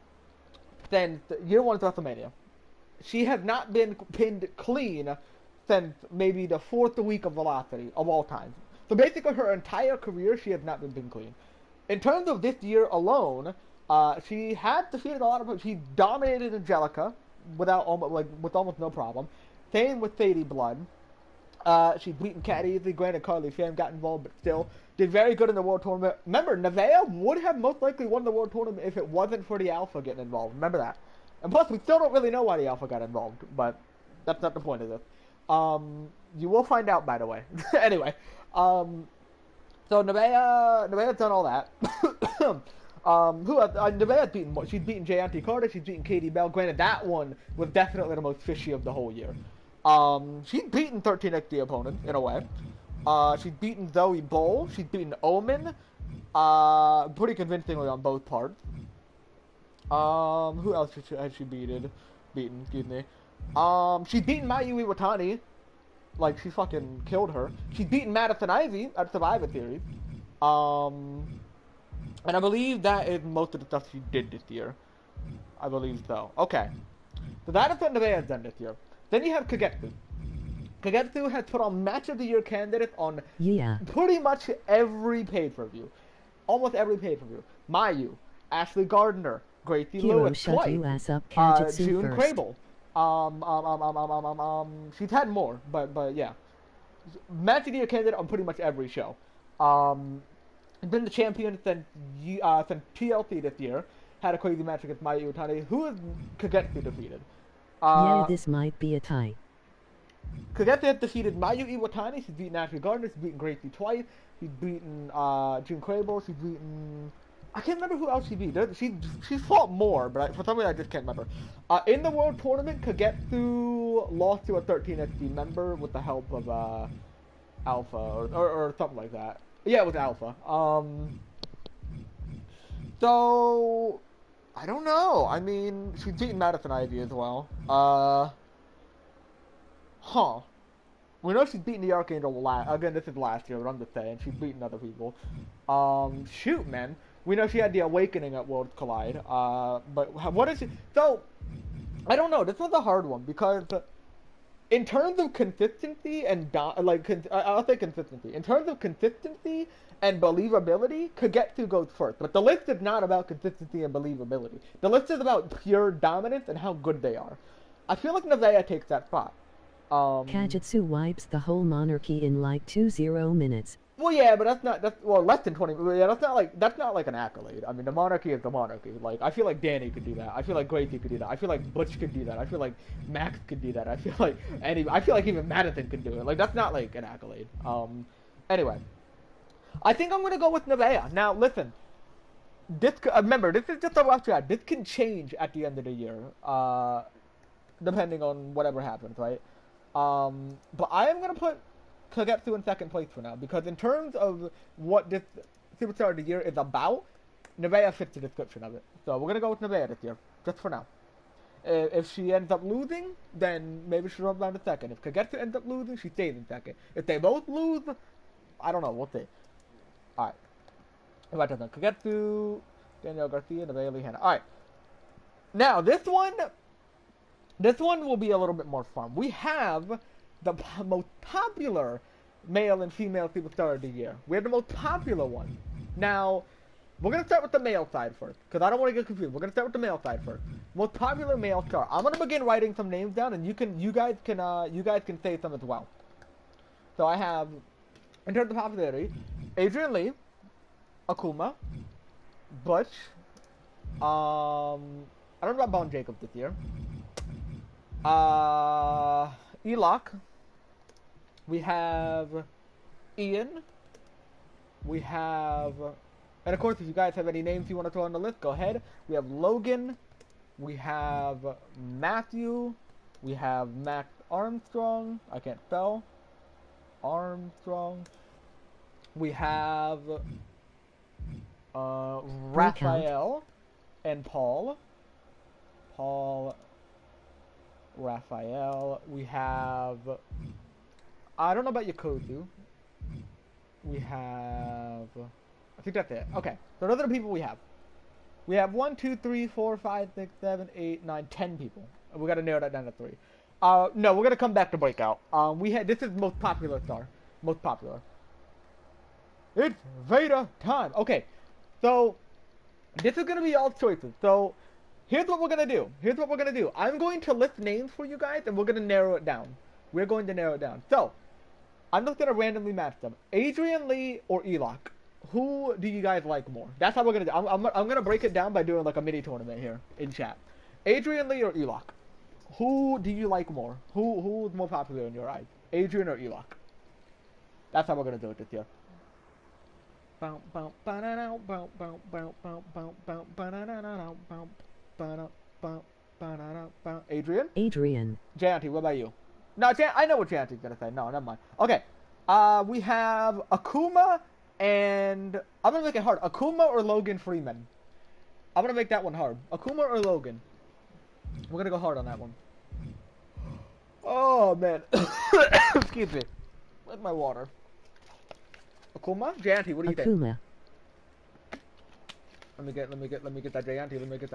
Speaker 2: since year 1 of WrestleMania. She has not been pinned clean since maybe the 4th week of Velocity of all time. So basically, her entire career, she has not been pinned clean. In terms of this year alone, she had defeated a lot of. She dominated Angelica with almost no problem. Same with Sadie Blood. She's beaten Cat Easy. Granted, Carly Pham got involved, but still did very good in the World Tournament. Remember, Nevaeh would have most likely won the World Tournament if it wasn't for the Alpha getting involved. Remember that. And plus, we still don't really know why the Alpha got involved, but that's not the point of this. You will find out, by the way. Anyway, so Nevaeh's done all that. Nevaeh's beaten more. She's beaten J.Auntie Carter. She's beaten Katie Bell. Granted, that one was definitely the most fishy of the whole year. She's beaten 13 XD opponents, in a way. She's beaten Zoe Bowl. She's beaten Omen. Pretty convincingly on both parts. Who else has she beaten? Excuse me. She's beaten Mayu Iwatani. Like, she fucking killed her. She's beaten Madison Ivy at Survivor Series. And I believe that is most of the stuff she did this year. I believe so. Okay. So that is what Nevaeh has done this year. Then you have Kagetsu. Kagetsu has put on Match of the Year candidates on pretty much every pay-per-view. Almost every pay-per-view. Mayu, Ashley Gardner, Gracie Lewis, twice, June Crable. She's had more, but yeah. Match of the Year candidate on pretty much every show. Been the champion since TLC this year. Had a crazy match against Mayu Iwatani. Who is Kagetsu defeated?
Speaker 1: This might be a tie.
Speaker 2: Kagetsu has defeated Mayu Iwatani. She's beaten Ashley Gardner. She's beaten Gracie twice. She's beaten June Crable. She's beaten. I can't remember who else she beat. She's fought more, but for some reason I just can't remember. In the World Tournament, Kagetsu lost to a 13XD member with the help of Alpha or something like that. Yeah, it was Alpha. So I don't know. I mean, she's beaten Madison Ivy as well. We know she's beaten the Archangel again, this is last year, but I'm just saying. She's beaten other people. Shoot, man. We know she had the Awakening at Worlds Collide. But what is she... So, I don't know. This was a hard one, because... In terms of consistency and... I'll say consistency. In terms of consistency and believability, Kagetsu goes first. But the list is not about consistency and believability. The list is about pure dominance and how good they are. I feel like Nevaeh takes that spot.
Speaker 1: Kagetsu wipes the whole monarchy in like 20 minutes.
Speaker 2: Well, yeah, but well less than 20. Yeah, that's not like an accolade. I mean, the monarchy is the monarchy. Like, I feel like Danny could do that. I feel like Gracie could do that. I feel like Butch could do that. I feel like Max could do that. I feel like even Madison could do it. Like, that's not like an accolade. Anyway, I think I'm gonna go with Nevaeh. Now, listen. Remember, this is just a rough draft. This can change at the end of the year, depending on whatever happens, right? But I am gonna put Kagetsu in second place for now, because in terms of what this Superstar of the Year is about, Nevaeh fits the description of it. So we're gonna go with Nevaeh this year, just for now. If she ends up losing, then maybe she'll drop down to second. If Kagetsu ends up losing, she stays in second. If they both lose, I don't know, we'll see. Alright. Right, Kagetsu, Danielle Garcia, Nevaeh Lee Hanna. Alright. Now, this one will be a little bit more fun. We have the most popular male and female Superstar of the Year. We have the most popular one. Now, we're going to start with the male side first, because I don't want to get confused. We're going to start with the male side first. Most popular male star. I'm going to begin writing some names down, and you guys can say some as well. So I have, in terms of popularity, Adrian Lee, Akuma, Butch, I don't know about Bon Jacobs this year. Elok. We have Ian. We have, and of course, if you guys have any names you want to throw on the list, go ahead. We have Logan. We have Matthew. We have Max Armstrong. I can't spell. Armstrong. We have Raphael and Paul. Raphael. We have, I don't know about Yakozu. We have, I think that's it. Okay, so those are the people we have. We have 1, 2, 3, 4, 5, 6, 7, 8, 9, 10 people. We got to narrow that down to 3. No, we're gonna come back to Breakout. This is most popular star. Most popular. It's Veda time. Okay, so this is gonna be all choices. So here's what we're gonna do. I'm going to list names for you guys, and we're gonna narrow it down. So I'm just gonna randomly match them. Adrian Lee or Elok. Who do you guys like more? That's how we're gonna do. I'm gonna break it down by doing like a mini tournament here in chat. Adrian Lee or Elok. Who do you like more? Who's more popular in your eyes? Adrian or Elok? That's how we're gonna do it this year. Adrian?
Speaker 1: Adrian.
Speaker 2: Janty, what about you? No, I know what Janty's gonna say. No, never mind. Okay. We have Akuma and I'm gonna make it hard. Akuma or Logan Freeman? I'm gonna make that one hard. Akuma or Logan? We're gonna go hard on that one. Oh man. Excuse me. Where's my water? Akuma? Janty, what do you think?
Speaker 1: Akuma.
Speaker 2: Let me get that Janty. Let me get that Janty. Let me get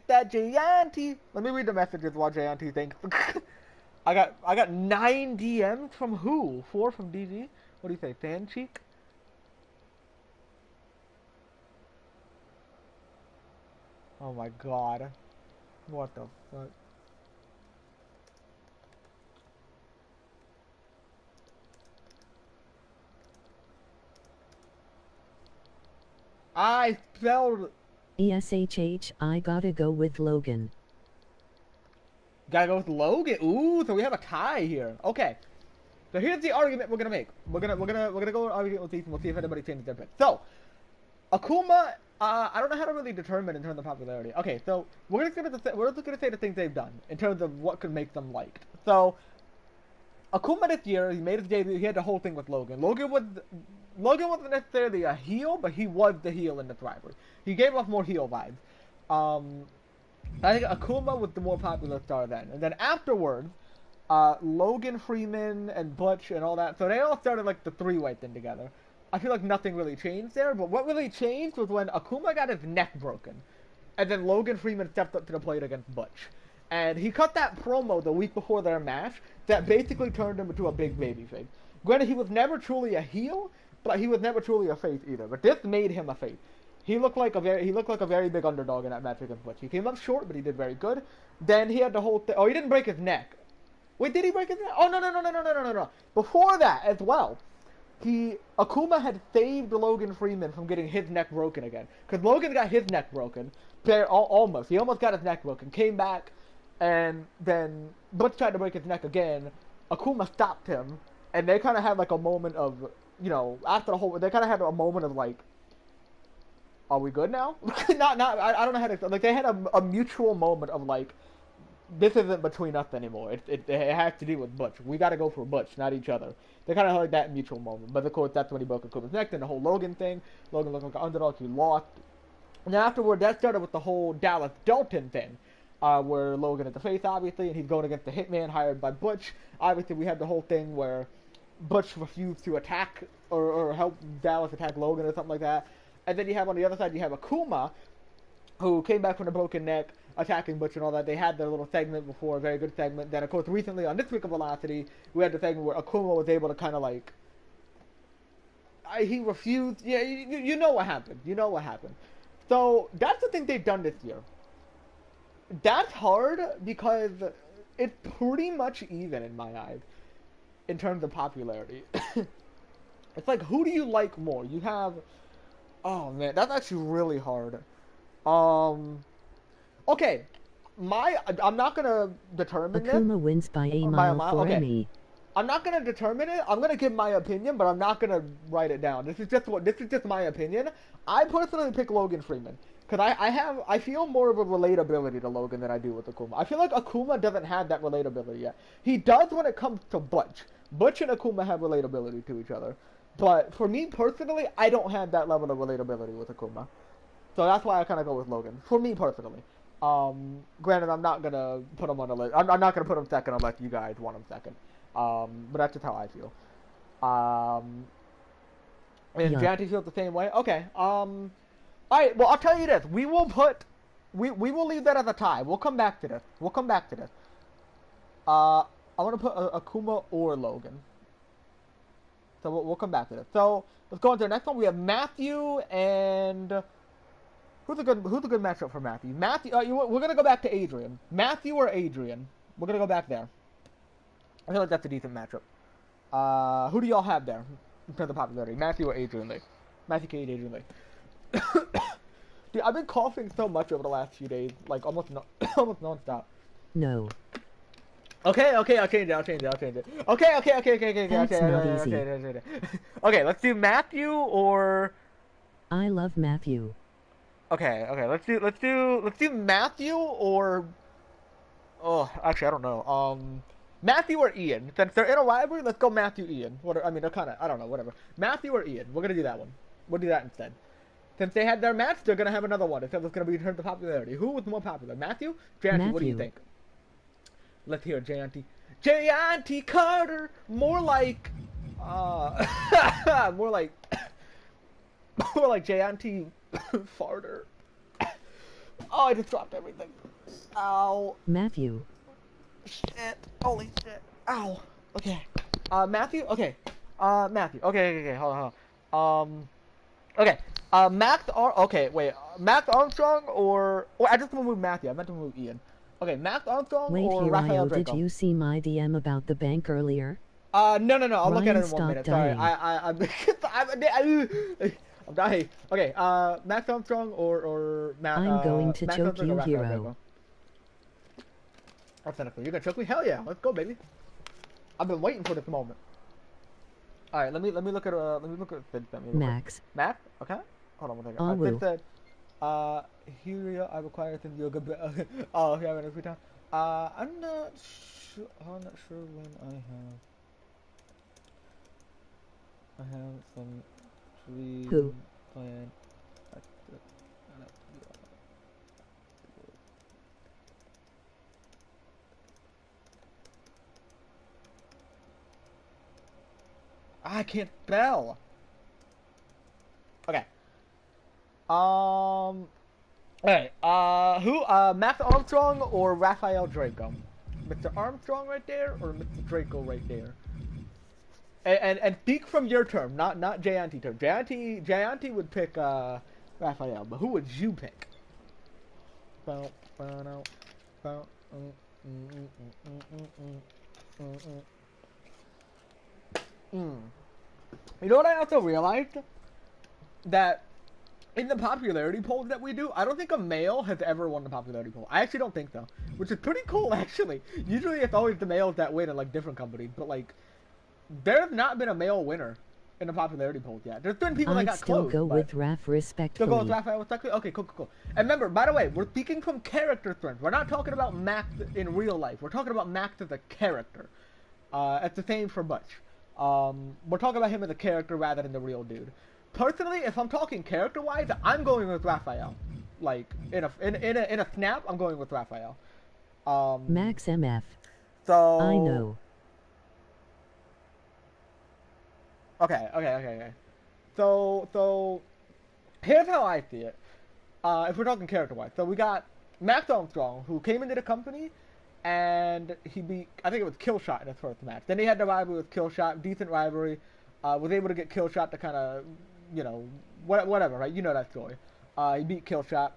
Speaker 2: that Janty. Let me read the messages while Janty thinks. I got 9 DMs from who? 4 from DG? What do you say? Fan cheek? Oh my god. What the fuck? I spelled
Speaker 1: ESHH, I gotta go with Logan.
Speaker 2: Gotta go with Logan. Ooh, so we have a tie here. Okay. So here's the argument we're gonna make. We're gonna go and argue with these and we'll see if anybody changes their pick. So Akuma, I don't know how to really determine in terms of popularity. Okay, so we're just gonna say the things they've done in terms of what could make them liked. So Akuma this year, he made his debut. He had the whole thing with Logan. Logan wasn't necessarily a heel, but he was the heel in this rivalry. He gave off more heel vibes. I think Akuma was the more popular star then. And then afterwards, Logan Freeman and Butch and all that. So they all started like the three-way thing together. I feel like nothing really changed there, but what really changed was when Akuma got his neck broken. And then Logan Freeman stepped up to the plate against Butch. And he cut that promo the week before their match that basically turned him into a big babyface. Granted, he was never truly a heel, but he was never truly a face either. But this made him a face. He looked like a very big underdog in that match against Butch. He came up short, but he did very good. Then he had the whole thing. Oh, he didn't break his neck. Wait, did he break his neck? Oh, no. Before that, as well, Akuma had saved Logan Freeman from getting his neck broken again. Because Logan got his neck broken. Almost. He almost got his neck broken. Came back, and then Butch tried to break his neck again. Akuma stopped him, and they kind of had like a moment of, after the whole, they kind of had a moment of like, are we good now? I don't know how to, like, they had a mutual moment of like, this isn't between us anymore. It has to do with Butch. We got to go for Butch, not each other. They kind of had like that mutual moment. But of course, that's when he broke Akuma's neck. Then the whole Logan thing. Logan looked like an underdog. He lost. And then afterward, that started with the whole Dallas Dalton thing, where Logan is the face, obviously, and he's going against the Hitman hired by Butch. Obviously, we had the whole thing where Butch refused to attack or help Dallas attack Logan or something like that. And then you have on the other side, you have Akuma, who came back from a broken neck, attacking Butch and all that. They had their little segment before, a very good segment. Then, of course, recently on this week of Velocity, we had the segment where Akuma was able to kind of like, he refused. Yeah, you know what happened. You know what happened. So that's the thing they've done this year. That's hard because it's pretty much even in my eyes in terms of popularity. It's like, who do you like more? You have, oh man, that's actually really hard. Okay, I'm not gonna determine this.
Speaker 1: Akuma wins by a mile for
Speaker 2: okay.
Speaker 1: me.
Speaker 2: I'm not gonna determine it. I'm gonna give my opinion, but I'm not gonna write it down. This is just my opinion. I personally pick Logan Freeman because I feel more of a relatability to Logan than I do with Akuma. I feel like Akuma doesn't have that relatability yet. He does when it comes to Butch. Butch and Akuma have relatability to each other, but for me personally, I don't have that level of relatability with Akuma. So that's why I kind of go with Logan. For me personally. Granted, I'm not gonna put him on the list. I'm not gonna put him second unless you guys want him second. But that's just how I feel. And Janty feels the same way. Okay. Alright, well, I'll tell you this. We will leave that as a tie. We'll come back to this. I want to put Akuma or Logan. So we'll come back to this. So let's go on to the next one. We have Matthew and who's a good matchup for Matthew? We're gonna go back to Adrian. Matthew or Adrian? We're gonna go back there. I feel like that's a decent matchup. Who do y'all have there in terms of popularity? Matthew or Adrian Lee? Matthew Cade, Adrian Lee. Dude, I've been coughing so much over the last few days, like almost nonstop.
Speaker 1: No.
Speaker 2: Okay, I'll change it. Okay.
Speaker 1: That's not easy.
Speaker 2: Okay, let's do Matthew or.
Speaker 1: I love Matthew.
Speaker 2: Okay, let's do Matthew or. Oh, actually, I don't know. Matthew or Ian. Since they're in a rivalry, let's go Matthew, Ian. They're kind of, I don't know, whatever. Matthew or Ian. We're gonna do that one. We'll do that instead. Since they had their match, they're gonna have another one. Except it's gonna be in terms of popularity. Who was more popular, Matthew? Janty, what do you think? Let's hear Janty. Janty Carter, more like Janty Farter. Oh, I just dropped everything. Ow.
Speaker 1: Matthew.
Speaker 2: Shit. Holy shit. Ow. Okay. Matthew? Okay. Matthew. Okay. Hold on. Okay. Max Armstrong or I just want to move Matthew. I meant to move Ian. Okay, Max Armstrong or Rafael Draco?
Speaker 1: Did you see my DM about the bank earlier?
Speaker 2: No. I'll look at it in 1 minute.
Speaker 1: Dying.
Speaker 2: Sorry. I'm dying. Okay, Max Armstrong or Matt.
Speaker 1: I'm going to
Speaker 2: Max
Speaker 1: choke
Speaker 2: Armstrong
Speaker 1: you,
Speaker 2: or Rafael
Speaker 1: hero.
Speaker 2: Draco? You're gonna choke me? Hell yeah! Let's go, baby. I've been waiting for this moment. All right, let me look at
Speaker 1: Max.
Speaker 2: Max? Okay. Hold on one second.
Speaker 1: Oh,
Speaker 2: Fitz said, here I require things you're good. Oh, yeah, having a free time. I'm not sure when I have some free plan. I can't spell. Okay. Alright, who, Max Armstrong or Rafael Draco? Mr. Armstrong right there, or Mr. Draco right there? And speak from your term, not Jayanti term. Jayanti would pick, Rafael, but who would you pick? Mm, mm, mm. You know what I also realized? That in the popularity polls that we do, I don't think a male has ever won the popularity poll. I actually don't think so, which is pretty cool actually. Usually it's always the males that win in like different companies, but like there's not been a male winner in the popularity polls yet. There's been people that
Speaker 1: I'd
Speaker 2: got
Speaker 1: still
Speaker 2: close.
Speaker 1: go
Speaker 2: But
Speaker 1: with Raph
Speaker 2: still
Speaker 1: respectfully.
Speaker 2: go with Raphael respectfully? Okay, cool, cool, cool. And remember, by the way, we're speaking from character strength. We're not talking about Max in real life. We're talking about Max as a character. It's the same for Butch. We're talking about him as a character rather than the real dude. Personally, if I'm talking character-wise, I'm going with Raphael. Like in a snap, I'm going with Raphael.
Speaker 1: Max MF.
Speaker 2: So
Speaker 1: I know.
Speaker 2: Okay. So here's how I see it. If we're talking character-wise, so we got Max Armstrong, who came into the company, and he beat, I think it was Killshot in his first match. Then he had the rivalry with Killshot, decent rivalry. Was able to get Killshot to kind of, you know, whatever, right? You know that story. He beat Killshot.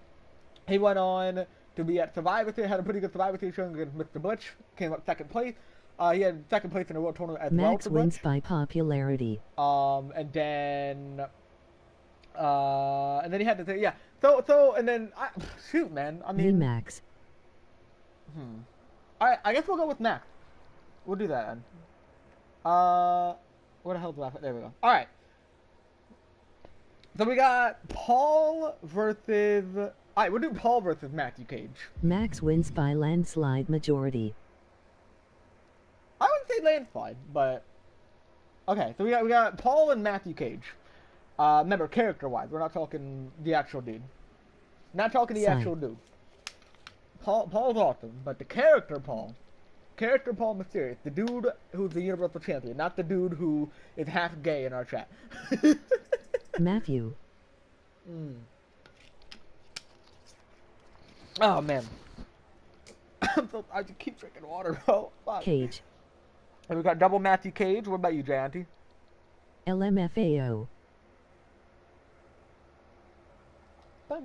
Speaker 2: He went on to be at Survivor Series, had a pretty good Survivor Series showing against Mr. Butch. Came up second place. He had second place in the World Tournament as well.
Speaker 1: Max wins by popularity.
Speaker 2: And then he had to say, yeah. So, and then, shoot, man. I mean,
Speaker 1: Max.
Speaker 2: Alright, I guess we'll go with Max. We'll do that then. What the hell's left? There we go. Alright. So we got Paul versus... Alright, we'll do Paul versus Matthew Cage.
Speaker 1: Max wins by landslide majority.
Speaker 2: I wouldn't say landslide, but... Okay, so we got Paul and Matthew Cage. Remember, character-wise, we're not talking the actual dude. Not talking the actual dude. Paul's awesome, but the character Paul Mysterious, the dude who's the Universal Champion, not the dude who is half gay in our chat.
Speaker 1: Matthew.
Speaker 2: Oh man, I just keep drinking water, bro. Fuck.
Speaker 1: Cage.
Speaker 2: And we got double Matthew Cage. What about you, Jay Auntie?
Speaker 1: LMFAO.
Speaker 2: Well,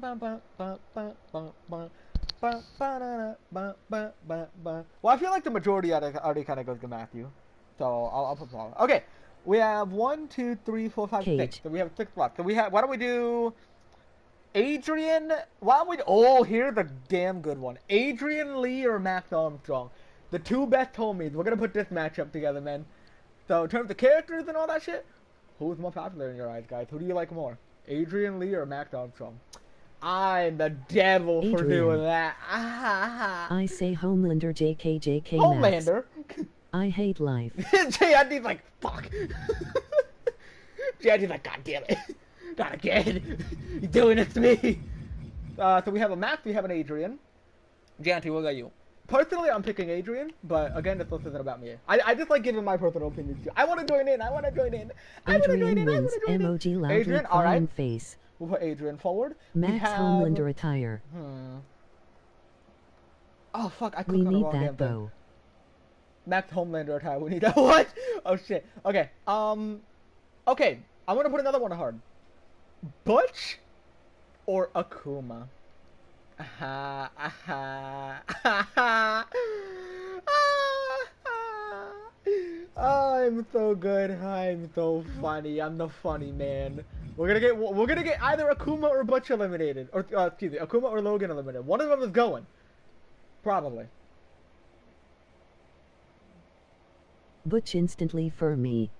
Speaker 2: I feel like the majority already kind of goes to Matthew, so I'll put Paul. Okay, we have 1, 2, 3, 4, 5,
Speaker 1: Cage.
Speaker 2: 6. So we have 6 left. So we have. Why don't we do Adrian? Why don't we? Oh, here's a damn good one. Adrian Lee or Max Armstrong, the two best homies. We're gonna put this matchup together, man. So in terms of characters and all that shit, who's more popular in your eyes, guys? Who do you like more, Adrian Lee or Max Armstrong? I'm the devil for doing that.
Speaker 1: I say Homelander JK
Speaker 2: Homelander?
Speaker 1: I hate life.
Speaker 2: J.I.D.'s like, fuck. J.I.D.'s like, god damn it. Not again. You're doing this to me. So we have a Max, we have an Adrian. J.I.D., what about you? Personally, I'm picking Adrian, but again, this isn't about me. I just like giving my personal opinions too. I want to join in.
Speaker 1: Adrian wins. Emoji loud
Speaker 2: Adrian, all right.
Speaker 1: face.
Speaker 2: We'll put Adrian forward.
Speaker 1: Max Homelander attire.
Speaker 2: Oh fuck! I clicked
Speaker 1: We
Speaker 2: on the
Speaker 1: need
Speaker 2: wrong
Speaker 1: that
Speaker 2: damn thing.
Speaker 1: though.
Speaker 2: Max Homelander attire. We need that. What? Oh shit. Okay. Okay. I'm gonna put another one hard. Butch or Akuma? I'm so good. I'm so funny. I'm the funny man. We're gonna get either Akuma or Butch eliminated, or excuse me, Akuma or Logan eliminated. One of them is going, probably.
Speaker 1: Butch instantly for me.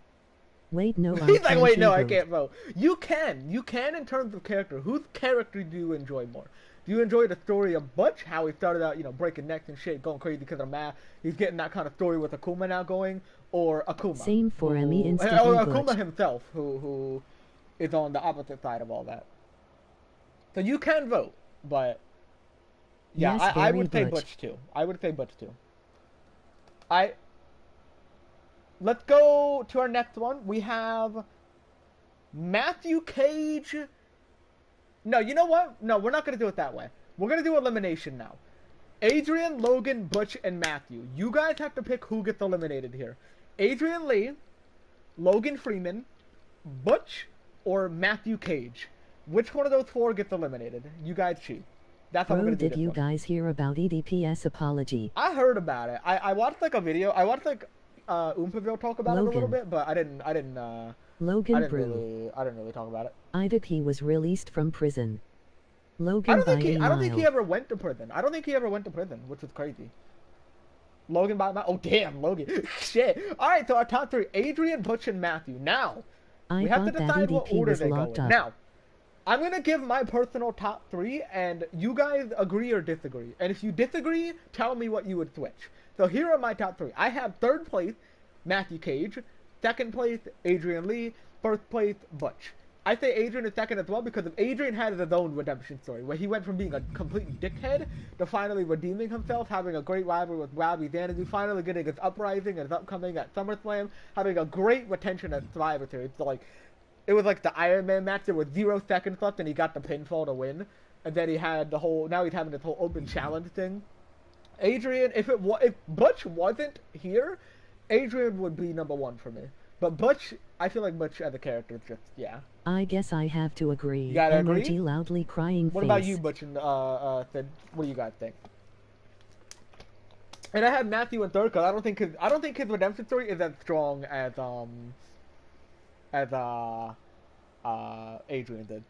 Speaker 1: Wait, no,
Speaker 2: He's like, wait, no, I can't vote. You can in terms of character. Whose character do you enjoy more? Do you enjoy the story of Butch, how he started out, you know, breaking necks and shit, going crazy because of math? He's getting that kind of story with Akuma now going, or Akuma?
Speaker 1: Same for me, instantly
Speaker 2: or
Speaker 1: Butch.
Speaker 2: Akuma himself, who is on the opposite side of all that. So you can vote, but yeah,
Speaker 1: yes,
Speaker 2: I would say
Speaker 1: Butch.
Speaker 2: Butch too. I would say Butch too. Let's go to our next one. We have Matthew Cage. No, you know what? No, we're not going to do it that way. We're going to do elimination now. Adrian, Logan, Butch, and Matthew. You guys have to pick who gets eliminated here. Adrian Lee, Logan Freeman, Butch, or Matthew Cage. Which one of those four gets eliminated? You guys choose. That's how we're going to do this
Speaker 1: did you
Speaker 2: one.
Speaker 1: guys hear about EDP's apology?
Speaker 2: I heard about it. I watched like a video. I watched like Oompaville talk about it a little
Speaker 1: Logan.
Speaker 2: bit, but I didn't
Speaker 1: Logan Brew.
Speaker 2: I didn't really talk about it.
Speaker 1: He was released from prison. Logan by a
Speaker 2: I don't think he
Speaker 1: mile.
Speaker 2: ever went to prison. I don't think he ever went to prison, which was crazy. Logan by a mile. Oh damn, Logan. Shit. All right, so our top three: Adrian, Butch, and Matthew. Now
Speaker 1: I
Speaker 2: we have to
Speaker 1: thought that
Speaker 2: decide what
Speaker 1: EDP
Speaker 2: order
Speaker 1: was
Speaker 2: they go
Speaker 1: locked
Speaker 2: in.
Speaker 1: up.
Speaker 2: Now, I'm gonna give my personal top three, and you guys agree or disagree. And if you disagree, tell me what you would switch. So here are my top three. I have third place, Matthew Cage. Second place, Adrian Lee. First place, Butch. I say Adrian is second as well because Adrian had his own redemption story where he went from being a complete dickhead to finally redeeming himself, having a great rivalry with Robbie Xanadu, finally getting his uprising and his upcoming at SummerSlam, having a great retention at Survivor Series. So like, it was like the Iron Man match. There was 0 seconds left and he got the pinfall to win. And then he had the whole, now he's having this whole open challenge thing. Adrian, if Butch wasn't here, Adrian would be number one for me. But Butch, I feel like Butch as a character is just, yeah.
Speaker 1: I guess I have to agree.
Speaker 2: You gotta
Speaker 1: Emoji
Speaker 2: agree?
Speaker 1: loudly crying
Speaker 2: What
Speaker 1: face.
Speaker 2: about you, Butch and Sid? What do you guys think? And I have Matthew in third because I don't think his redemption story is as strong as Adrian did.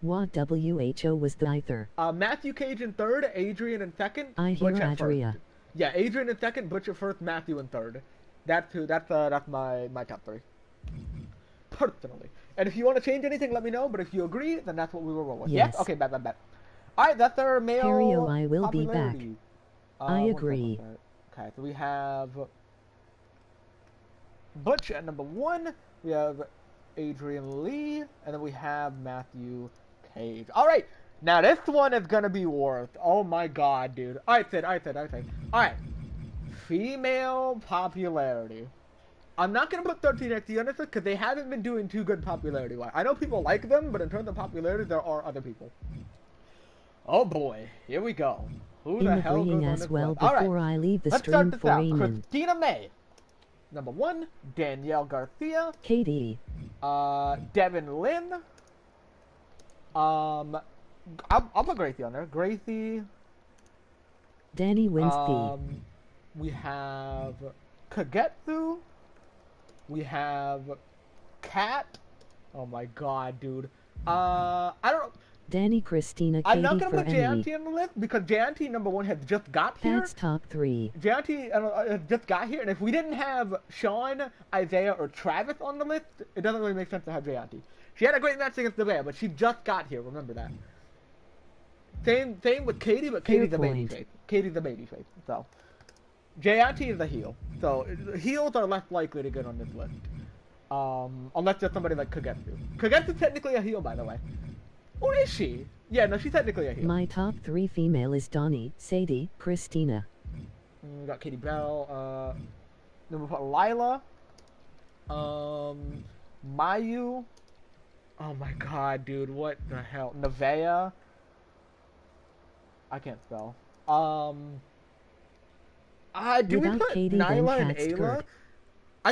Speaker 1: What WHO was the either?
Speaker 2: Matthew Cage in third, Adrian in second,
Speaker 1: I hear
Speaker 2: Butch at first.
Speaker 1: Adria.
Speaker 2: Yeah, Adrian in second, Butch at first, Matthew in third. That's my top three. Personally. And if you want to change anything, let me know. But if you agree, then that's what we will roll with.
Speaker 1: Yes.
Speaker 2: Yeah? Okay, bet. Alright, that's our male
Speaker 1: Perio, I will be back.
Speaker 2: popularity.
Speaker 1: I agree.
Speaker 2: Okay, so we have Butch at number one. We have Adrian Lee, and then we have Matthew Cage. Alright, now this one is gonna be worth. Oh my god, dude. Alright, Sid. Alright. Female popularity. I'm not gonna put 13XT on this because they haven't been doing too good popularity-wise. I know people like them, but in terms of popularity, there are other people. Oh boy, here we go. Who the hell goes on
Speaker 1: as
Speaker 2: this
Speaker 1: well
Speaker 2: list?
Speaker 1: before
Speaker 2: Alright,
Speaker 1: I leave the
Speaker 2: let's
Speaker 1: stream
Speaker 2: start this
Speaker 1: for
Speaker 2: out.
Speaker 1: Eamon.
Speaker 2: Christina May. Number one, Danielle Garcia.
Speaker 1: KD.
Speaker 2: Devin Lynn. I'll put Gracie on there. Gracie.
Speaker 1: Danny Winsky.
Speaker 2: We have Kagetsu. We have Kat. Oh my god, dude. I don't.
Speaker 1: Danny Christina
Speaker 2: I'm not
Speaker 1: Katie
Speaker 2: gonna
Speaker 1: for
Speaker 2: put
Speaker 1: Emmy.
Speaker 2: Janty on the list because Janty number one has just got here.
Speaker 1: That's top 3.
Speaker 2: Janty has just got here, and if we didn't have Sean, Isaiah, or Travis on the list, it doesn't really make sense to have Janty. She had a great match against Nevaeh, but she just got here. Remember that. Same with Katie, but Katie's the babyface. Katie's the babyface. So Janty is the heel. So heels are less likely to get on this list. Unless there's somebody like Kagetsu. Kagetsu's technically a heel, by the way. Or is she? Yeah, no, she's technically a heel.
Speaker 1: My top 3 female is Donnie, Sadie, Christina.
Speaker 2: We got Katie Bell, then we put Lila, Mayu. Oh my god, dude, what the hell? Nevaeh. I can't spell. Do we put
Speaker 1: Katie,
Speaker 2: Nyla and
Speaker 1: Kat's
Speaker 2: Ayla?
Speaker 1: Kurt.
Speaker 2: I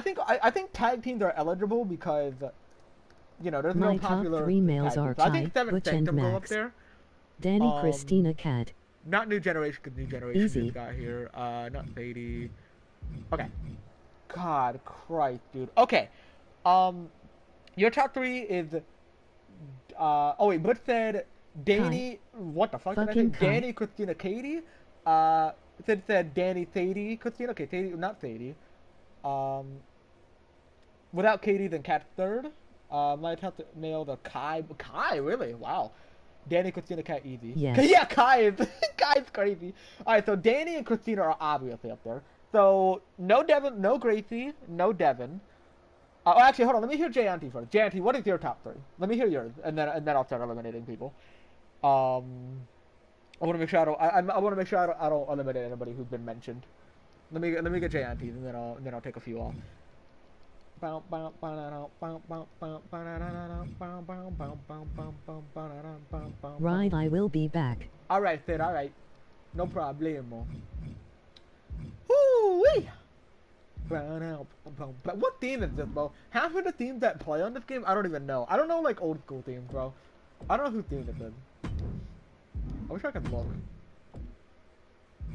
Speaker 2: think tag teams are eligible because, you know, there's
Speaker 1: My
Speaker 2: no
Speaker 1: top
Speaker 2: popular
Speaker 1: 3 males
Speaker 2: tag
Speaker 1: are
Speaker 2: teams. So I think
Speaker 1: Ty,
Speaker 2: Seven
Speaker 1: Butch, and
Speaker 2: Sanctum go up
Speaker 1: Max.
Speaker 2: there.
Speaker 1: Danny Christina Cat.
Speaker 2: Not New Generation because New Generation
Speaker 1: Easy.
Speaker 2: just got here. Not Sadie. Okay. God Christ, dude. Okay. Your top 3 is. Oh wait, Butch said Danny. What the fuck did I say?
Speaker 1: Fucking Kai.
Speaker 2: Danny, Christina, Katie. Sid said Danny, Sadie, Christina. Okay, Sadie, not Sadie. Without Katie, then Kat third. My top male, the Kai. Kai, really? Wow. Danny, Christina, Kat, easy.
Speaker 1: Yes.
Speaker 2: Yeah, Kai is crazy. All right, so Danny and Christina are obviously up there. So no Devin, no Gracie, no Devin. Oh, actually, hold on. Let me hear Jayanti first. Jayanti, what is your top 3? Let me hear yours, and then I'll start eliminating people. I want to make sure I want to make sure I don't eliminate anybody who's been mentioned. Let me get Jayanti, and then I'll take a few off.
Speaker 1: Right, I will be back.
Speaker 2: All right, Sid. All right, no problemo. Woo-wee! What theme is this, bro? Half of the themes that play on this game, I don't even know. I don't know, like, old school themes, bro. I don't know whose theme this is. I wish I could look.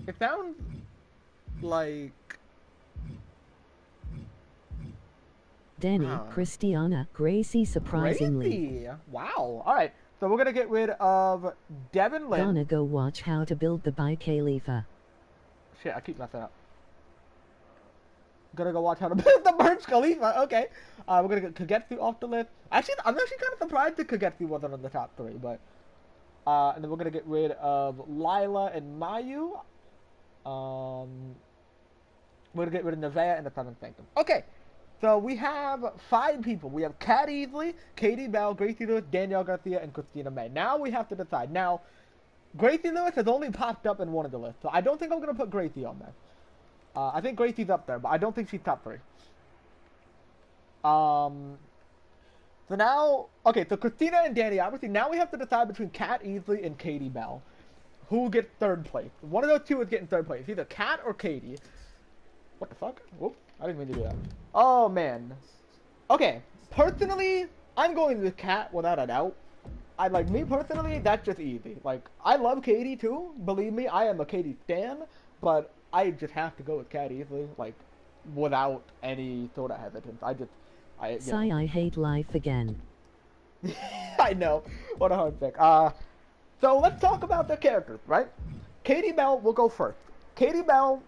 Speaker 2: It sounds like
Speaker 1: Danny, Christiana, Gracie surprisingly.
Speaker 2: Gracie! Wow. Alright, so we're gonna get rid of Devin Lynn.
Speaker 1: Gonna go watch how to build the by Khalifa.
Speaker 2: Shit, I keep messing up. Gonna go watch how to build the Burj Khalifa. Okay. We're gonna get Kagetsu off the list. Actually, I'm actually kind of surprised that Kagetsu wasn't on the top 3, but... and then we're gonna get rid of Lila and Mayu. We're gonna get rid of Nevaeh and the Seventh Sanctum. Okay. So we have 5 people. We have Kat Easley, Katie Bell, Gracie Lewis, Danielle Garcia, and Christina May. Now we have to decide. Now, Gracie Lewis has only popped up in one of the lists, so I don't think I'm gonna put Gracie on there. I think Gracie's up there, but I don't think she's top 3. So now, okay, so Christina and Danny, obviously, now we have to decide between Kat Easley and Katie Bell. Who gets 3rd place? One of those two is getting 3rd place. Either Kat or Katie. What the fuck? Whoop, I didn't mean to do that. Oh, man. Okay, personally, I'm going with Kat without a doubt. Me personally, that's just easy. Like, I love Katie too. Believe me, I am a Katie stan, but I just have to go with Kat easily, like, without any sort of hesitance.
Speaker 1: I hate life again.
Speaker 2: I know. What a hard pick. So let's talk about the characters, right? Katie Bell will go first. Katie Bell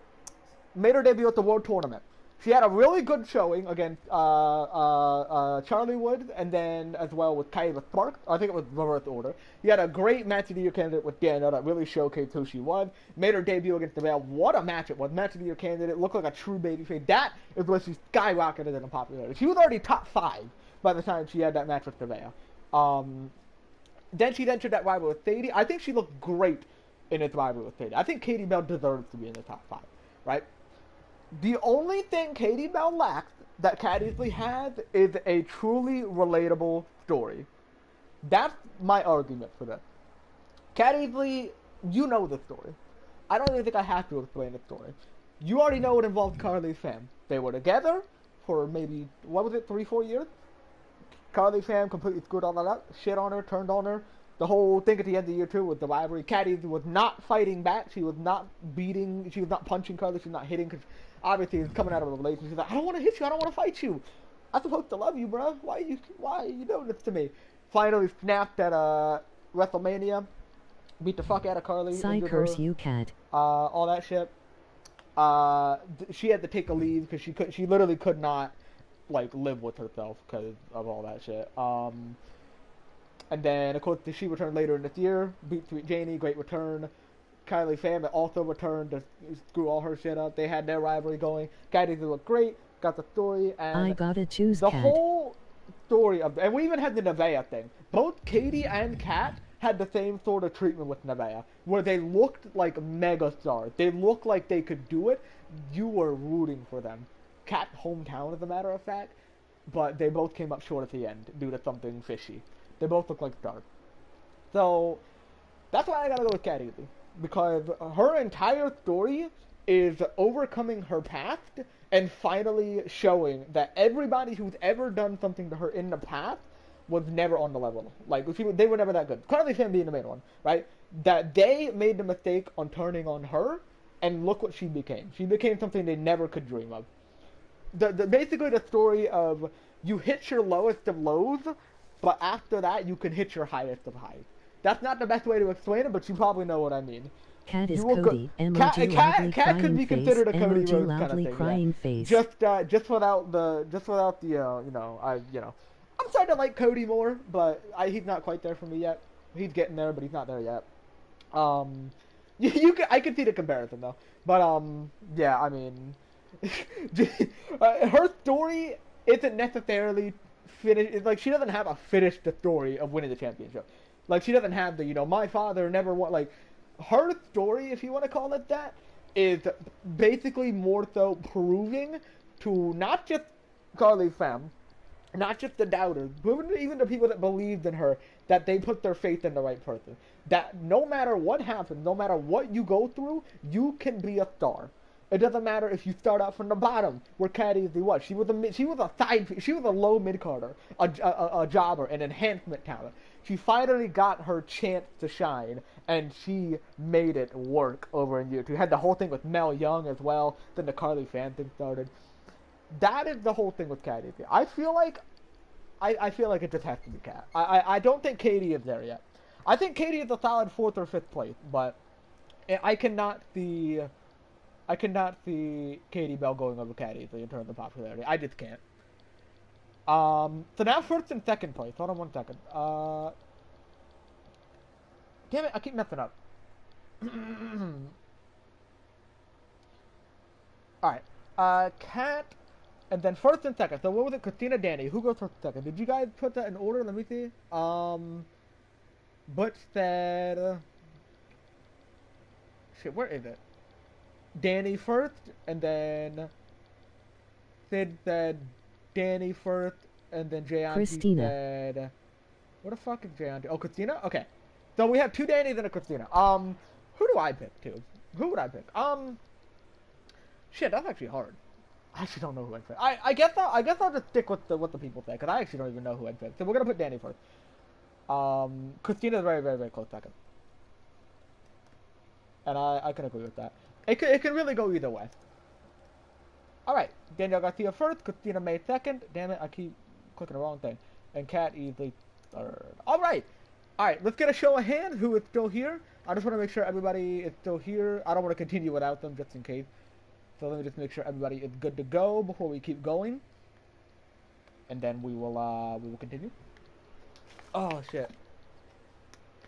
Speaker 2: made her debut at the World Tournament. She had a really good showing against Charlie Woods, and then as well with Kyla Sparks. I think it was reverse order. He had a great match of the year candidate with Danielle that really showcased who she was. Made her debut against Nevaeh. What a match it was. Match of the year candidate. Looked like a true babyface. That is where she skyrocketed in popularity. She was already top 5 by the time she had that match with Nevaeh. Then she entered that rival with Sadie. I think she looked great in its rival with Sadie. I think Katie Bell deserves to be in the top 5, right? The only thing Katie Bell lacks that Kat Easley has is a truly relatable story. That's my argument for this. Kat Easley, you know the story. I don't even think I have to explain the story. You already know it involved Carly Pham. They were together for maybe, 3-4 years? Carly Pham completely screwed all that up, shit on her, turned on her. The whole thing at the end of the year, too, with the rivalry. Kat Easley was not fighting back. She was not beating, she was not punching Carly, she was not hitting, because obviously it's coming out of a relationship. She's like, I don't want to hit you, I don't want to fight you. I'm supposed to love you, bro. Why are you doing this to me? Finally snapped at WrestleMania. Beat the fuck out of Carly.
Speaker 1: Curse you, Kat.
Speaker 2: All that shit. She had to take a leave because she literally could not, like, live with herself because of all that shit. And then, of course, she returned later in this year. Beat Sweet Janie, great return. Kylie Pham also returned to screw all her shit up. They had their rivalry going. Katie looked great. Got the story. And
Speaker 1: I gotta choose
Speaker 2: the
Speaker 1: Kat.
Speaker 2: whole story of... And we even had the Nevaeh thing. Both Katie and Kat had the same sort of treatment with Nevaeh, where they looked like mega stars. They looked like they could do it. You were rooting for them. Kat's hometown, as a matter of fact. But they both came up short at the end due to something fishy. They both look like stars. So, that's why I gotta go with Kat Easley. Because her entire story is overcoming her past and finally showing that everybody who's ever done something to her in the past was never on the level. Like, they were never that good. Carly Pham being the main one, right? That they made the mistake on turning on her, and look what she became. She became something they never could dream of. Basically the story of you hit your lowest of lows, but after that you can hit your highest of highs. That's not the best way to explain it, but you probably know what I mean.
Speaker 1: Kat is Cody. Kat
Speaker 2: could be considered a Cody Rhodes kind of thing.
Speaker 1: Crying face.
Speaker 2: Just without the I'm starting to like Cody more, but he's not quite there for me yet. He's getting there, but he's not there yet. I can see the comparison though, but yeah, I mean, her story isn't necessarily finished. It's like she doesn't have a finished story of winning the championship. Like, she doesn't have the, my father never won, like, her story, if you want to call it that, is basically more so proving to not just Carly Pham, not just the doubters, but even the people that believed in her, that they put their faith in the right person. That no matter what happens, no matter what you go through, you can be a star. It doesn't matter if you start out from the bottom, where Kat Easley was. She was a low mid-carder, a jobber, an enhancement talent. She finally got her chance to shine, and she made it work over in year 2. Had the whole thing with Mel Young as well. Then the Carly Pham thing started. That is the whole thing with Cat Easy. I feel like it just has to be Cat. I don't think Katie is there yet. I think Katie is a solid 4th or 5th place, but I cannot see Katie Bell going over Cat Easy in terms of popularity. I just can't. So now 1st and 2nd place. Hold on 1 second. Damn it, I keep messing up. Alright. Cat, and then 1st and 2nd. So what was it? Christina, Danny. Who goes 1st and 2nd? Did you guys put that in order? Let me see. Butch said... Shit, where is it? Danny 1st, and then... Sid said Danny 1st, and then Jayanti said... What the fuck is Jayanti? Oh, Christina? Okay. So we have 2 Dannys and a Christina. Who do I pick, too? Who would I pick? Shit, that's actually hard. I actually don't know who I'd pick. I guess I'll just stick with what the people say, because I actually don't even know who I'd pick. So we're gonna put Danny first. Christina's very, very, very close second. And I can agree with that. It can really go either way. Alright, Danielle Garcia first, Christina May second. Damn it, I keep clicking the wrong thing. And Kat easily third. Alright, let's get a show of hands who is still here. I just want to make sure everybody is still here. I don't want to continue without them just in case. So let me just make sure everybody is good to go before we keep going. And then we will continue. Oh shit.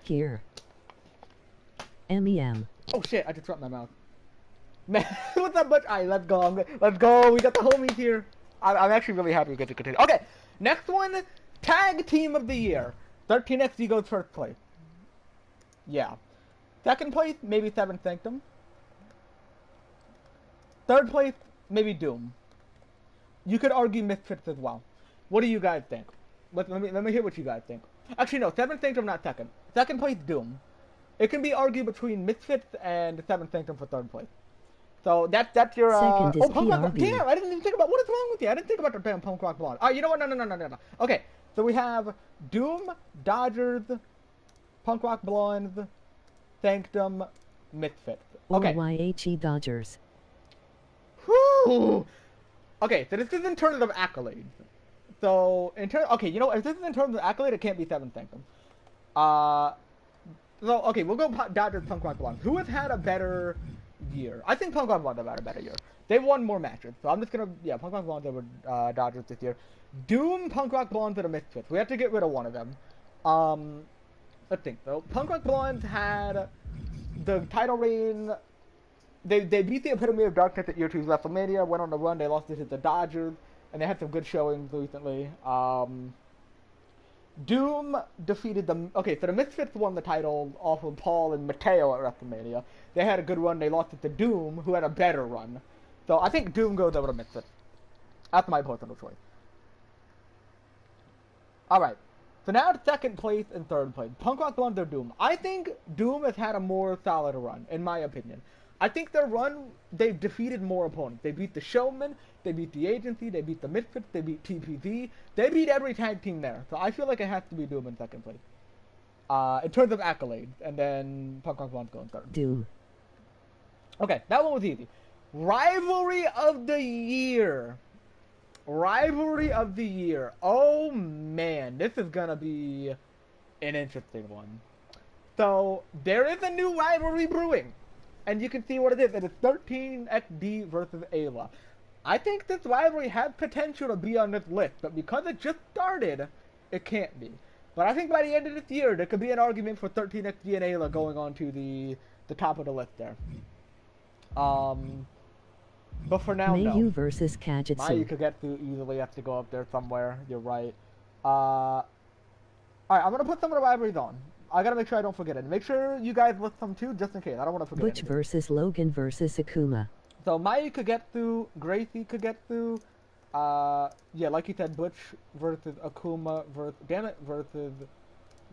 Speaker 1: Here. MEM.
Speaker 2: Oh shit, I just dropped my mouth. Man, what's up, Butch? Alright, let's go. Let's go. We got the homies here. I'm actually really happy we get to continue. Okay, next one, Tag Team of the Year. 13XD goes 1st place. Yeah. 2nd place, maybe 7th Sanctum. 3rd place, maybe Doom. You could argue Misfits as well. What do you guys think? Let me hear what you guys think. Actually, no, 7th Sanctum, not 2nd. 2nd place, Doom. It can be argued between Misfits and 7th Sanctum for 3rd place. So that's your
Speaker 1: Second is
Speaker 2: punk rock.
Speaker 1: PRB.
Speaker 2: Damn, I didn't even think about what is wrong with you. I didn't think about the damn punk rock blonde. You know what? No. Okay, so we have Doom, Dodgers, Punk Rock Blondes, Sanctum, Misfits. Okay.
Speaker 1: Or YHE Dodgers.
Speaker 2: Whew. Okay, so this is in terms of accolades. So okay, you know, if this is in terms of accolade, it can't be 7th Sanctum. So okay, we'll go Dodgers, Punk Rock Blondes. Who has had a better year? I think Punk Rock Blondes have had a better year. They've won more matches, so I'm just gonna Punk Rock Blondes over Dodgers this year. Doom, Punk Rock Blondes, and a Misfits. We have to get rid of one of them. Let's think though. Punk Rock Blondes had the title reign. They beat the Epitome of Darkness at year 2's WrestleMania. Went on the run. They lost it to the Dodgers, and they had some good showings recently. Doom defeated them. Okay, so the Misfits won the title off of Paul and Mateo at WrestleMania. They had a good run. They lost it to Doom, who had a better run. So I think Doom goes over the Misfits. That's my personal choice. Alright, so now 2nd place and 3rd place. Punk Rock Blondes or Doom. I think Doom has had a more solid run, in my opinion. I think their run, they've defeated more opponents. They beat the Showman, they beat the Agency, they beat the Misfits, they beat TPZ. They beat every tag team there. So I feel like it has to be Doom in 2nd place. In terms of accolades, and then Punk Rock Blondes go in 3rd.
Speaker 1: Doom.
Speaker 2: Okay, that one was easy. Rivalry of the Year. Rivalry of the Year. Oh man, this is gonna be an interesting one. So, there is a new rivalry brewing. And you can see what it is. It is 13XD versus Ayla. I think this rivalry has potential to be on this list, but because it just started, it can't be. But I think by the end of this year, there could be an argument for 13XD and Ayla going on to the top of the list there. But for now, no.
Speaker 1: Mayu versus Kajitsu.
Speaker 2: Mayu Kagetsu easily have to go up there somewhere. You're right. Alright, I'm going to put some of the rivalries on. I gotta make sure I don't forget it. Make sure you guys list some too, just in case. I don't want to forget
Speaker 1: Butch
Speaker 2: anything.
Speaker 1: versus Logan versus Akuma.
Speaker 2: So Mayu Kagetsu, Gracie Kagetsu, yeah, like you said, Butch versus Akuma versus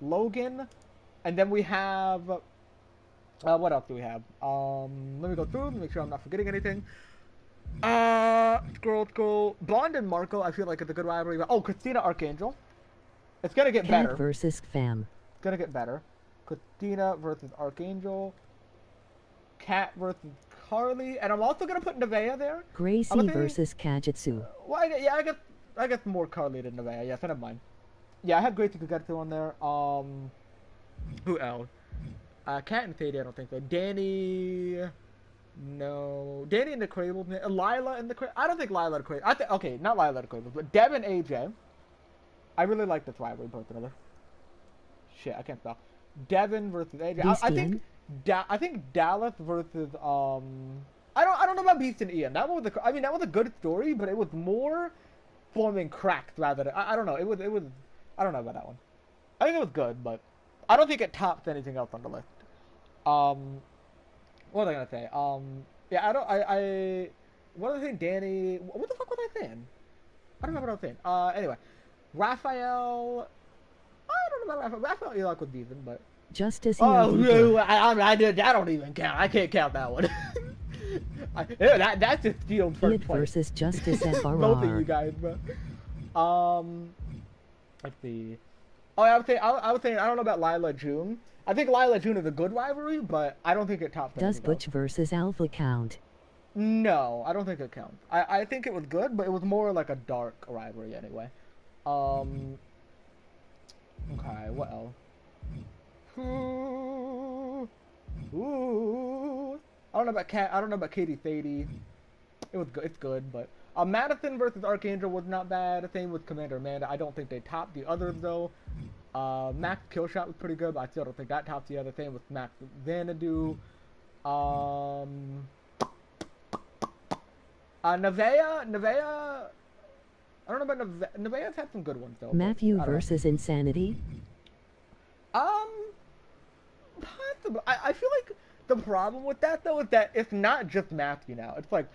Speaker 2: Logan, and then we have what else do we have? Let me go through and make sure I'm not forgetting anything. Scroll. Blonde and Marco, I feel like it's a good rivalry. Oh, Christina Archangel. It's gonna get better.
Speaker 1: Cat versus Fam.
Speaker 2: Gonna get better. Christina versus Archangel. Cat versus Carly, and I'm also gonna put Nevaeh there. I'm
Speaker 1: Gracie
Speaker 2: gonna say,
Speaker 1: versus Kajitsu.
Speaker 2: well, I guess more Carly than Nevaeh. Yes, I don't mind. Yeah, I have Gracie Kagetsu on there. Who else? Kat and Sadie, I don't think so. Danny, no. Danny and the Cradles. Lila and the Cradles. I don't think Lila and the Cradles. Okay, not Lila and the Cradles, but Dev and AJ. I really like this rivalry, both together. Shit, I can't spell. Devin versus AJ. I think Dallas versus I don't know about Beast and Ian. That one was that was a good story, but it was more forming cracks rather than I don't know. It was I don't know about that one. I think it was good, but I don't think it tops anything else on the list. What was I gonna say? Yeah, I what was I saying? Danny, what the fuck was I saying? I don't remember what I was saying. Anyway, Raphael. I don't know about Raphael. Raphael Elok was decent, but
Speaker 1: Justice
Speaker 2: I don't even count. I can't count that one. That's just stealed first place.
Speaker 1: versus Justice FRR.
Speaker 2: Both of you guys, but let's see. Oh, I would say I don't know about Lila June. I think Lila June is a good rivalry, but I don't think it tops.
Speaker 1: Does Butch versus Alpha count?
Speaker 2: No, I don't think it counts. I think it was good, but it was more like a dark rivalry anyway. Okay, what else? Ooh. I don't know about Katie Sadie. It was good. It's good, but Madison versus Archangel was not bad. Same with Commander Amanda. I don't think they topped the others though. Max Killshot was pretty good, but I still don't think that tops the other. Same with Max Xanadu. Nevaeh. I don't know about Nevaeh. Nevaeh's had some good ones though.
Speaker 1: Matthew versus Insanity.
Speaker 2: Possible. I feel like the problem with that though is that it's not just Matthew now. It's like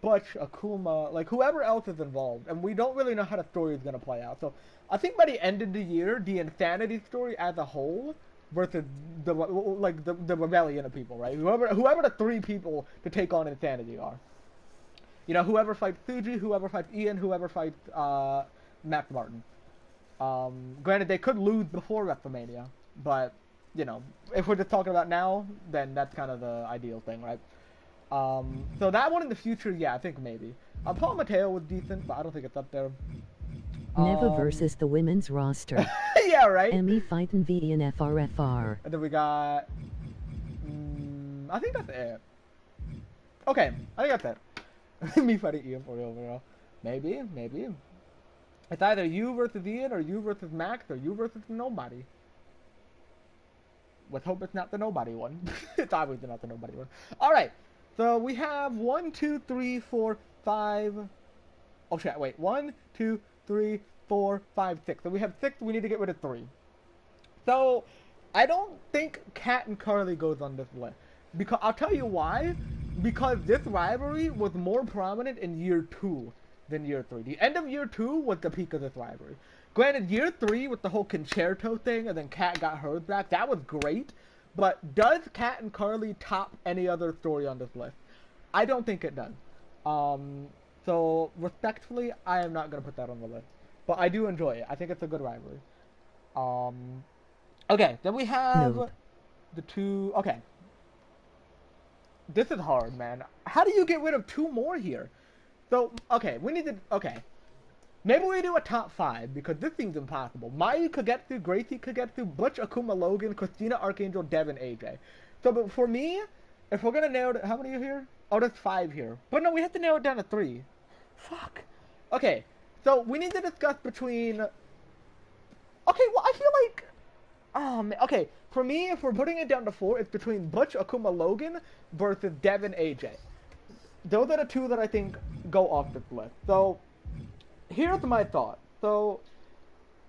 Speaker 2: Butch, Akuma, like whoever else is involved, and we don't really know how the story is gonna play out. So I think by the end of the year, the Insanity story as a whole versus the rebellion of people, right? Whoever the three people to take on Insanity are. You know, whoever fights Suji, whoever fights Ian, whoever fights Max Martin. Granted, they could lose before WrestleMania, but you know, if we're just talking about now, then that's kind of the ideal thing, right? So that one in the future, yeah, I think maybe. Paul Mateo was decent, but I don't think it's up there.
Speaker 1: Neva versus the women's roster.
Speaker 2: Yeah, right?
Speaker 1: Emmy fighting V and FRFR.
Speaker 2: And then we got... I think that's it. Okay, I think that's it. Me fighting Ian for the overall. Maybe. It's either you versus Ian, or you versus Max, or you versus nobody. Let's hope it's not the nobody one. It's obviously not the nobody one. Alright, so we have 1, 2, 3, 4, 5... Oh shit, wait. 1, 2, 3, 4, 5, 6. So we have 6, we need to get rid of 3. So, I don't think Kat and Carly goes on this list. Because, I'll tell you why. Because this rivalry was more prominent in year 2 than year 3. The end of year 2 was the peak of this rivalry. Granted, year 3 with the whole concerto thing, and then Kat got hers back, that was great. But does Kat and Carly top any other story on this list? I don't think it does. So, respectfully, I am not going to put that on the list. But I do enjoy it. I think it's a good rivalry. Okay, then we have the two... Okay. This is hard, man. How do you get rid of 2 more here? So, okay, we need to... Okay. Maybe we do a top 5, because this seems impossible. Mayu Kagetsu, Gracie Kagetsu, Butch, Akuma, Logan, Christina, Archangel, Devin, AJ. So, but for me, if we're going to narrow it... How many are here? Oh, there's 5 here. But no, we have to narrow it down to 3. Fuck. Okay, so we need to discuss between... Okay, well, I feel like... okay, for me, if we're putting it down to 4, it's between Butch, Akuma, Logan versus Devin, AJ. Those are the 2 that I think go off this list. So, here's my thought. So,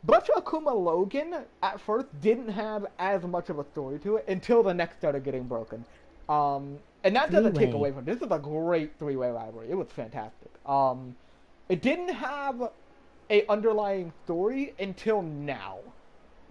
Speaker 2: Butch, Akuma, Logan, at first, didn't have as much of a story to it until the neck started getting broken. And that doesn't take away from it. This is a great 3-way rivalry. It was fantastic. It didn't have a underlying story until now,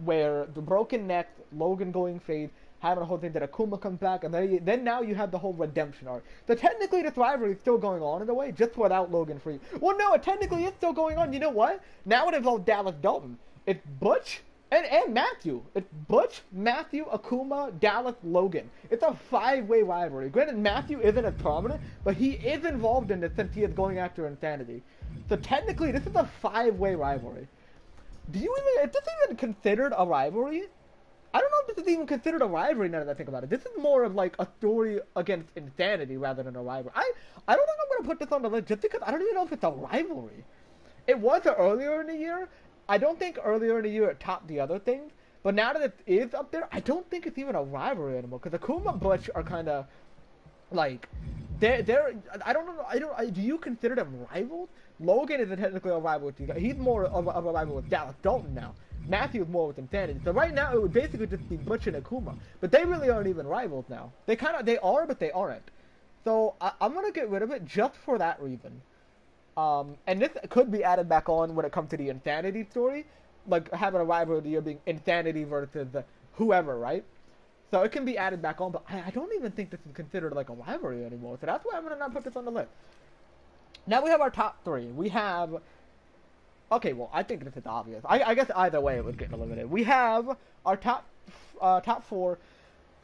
Speaker 2: where the broken neck, Logan going face, having a whole thing that Akuma comes back, and then now you have the whole redemption arc. So technically this rivalry is still going on in a way, just without Logan free. Well, no, it technically is still going on. You know what? Now it involves Dallas Dalton. It's Butch And Matthew. It's Butch, Matthew, Akuma, Dallas, Logan. It's a five-way rivalry. Granted, Matthew isn't as prominent, but he is involved in it since he is going after Insanity. So technically, this is a five-way rivalry. Is this even considered a rivalry? I don't know if this is even considered a rivalry now that I think about it. This is more of like a story against Insanity rather than a rivalry. I don't think I'm gonna put this on the list just because I don't even know if it's a rivalry. It was earlier in the year. I don't think earlier in the year it topped the other things. But now that it is up there, I don't think it's even a rivalry anymore. Because Akuma and Butch are kind of like they're I don't know. Do you consider them rivals? Logan isn't technically a rival with you guys. He's more of a rival with Dallas Dalton now. Matthew is more with Insanity. So right now it would basically just be Butch and Akuma. But they really aren't even rivals now. They are, but they aren't. So I'm gonna get rid of it just for that reason. And this could be added back on when it comes to the Insanity story, like having a rivalry being Insanity versus whoever, right? So it can be added back on, but I don't even think this is considered like a rivalry anymore. So that's why I'm gonna not put this on the list. Now we have our top three. We have, okay, well I think this is obvious. I guess either way it would get eliminated. We have our top four: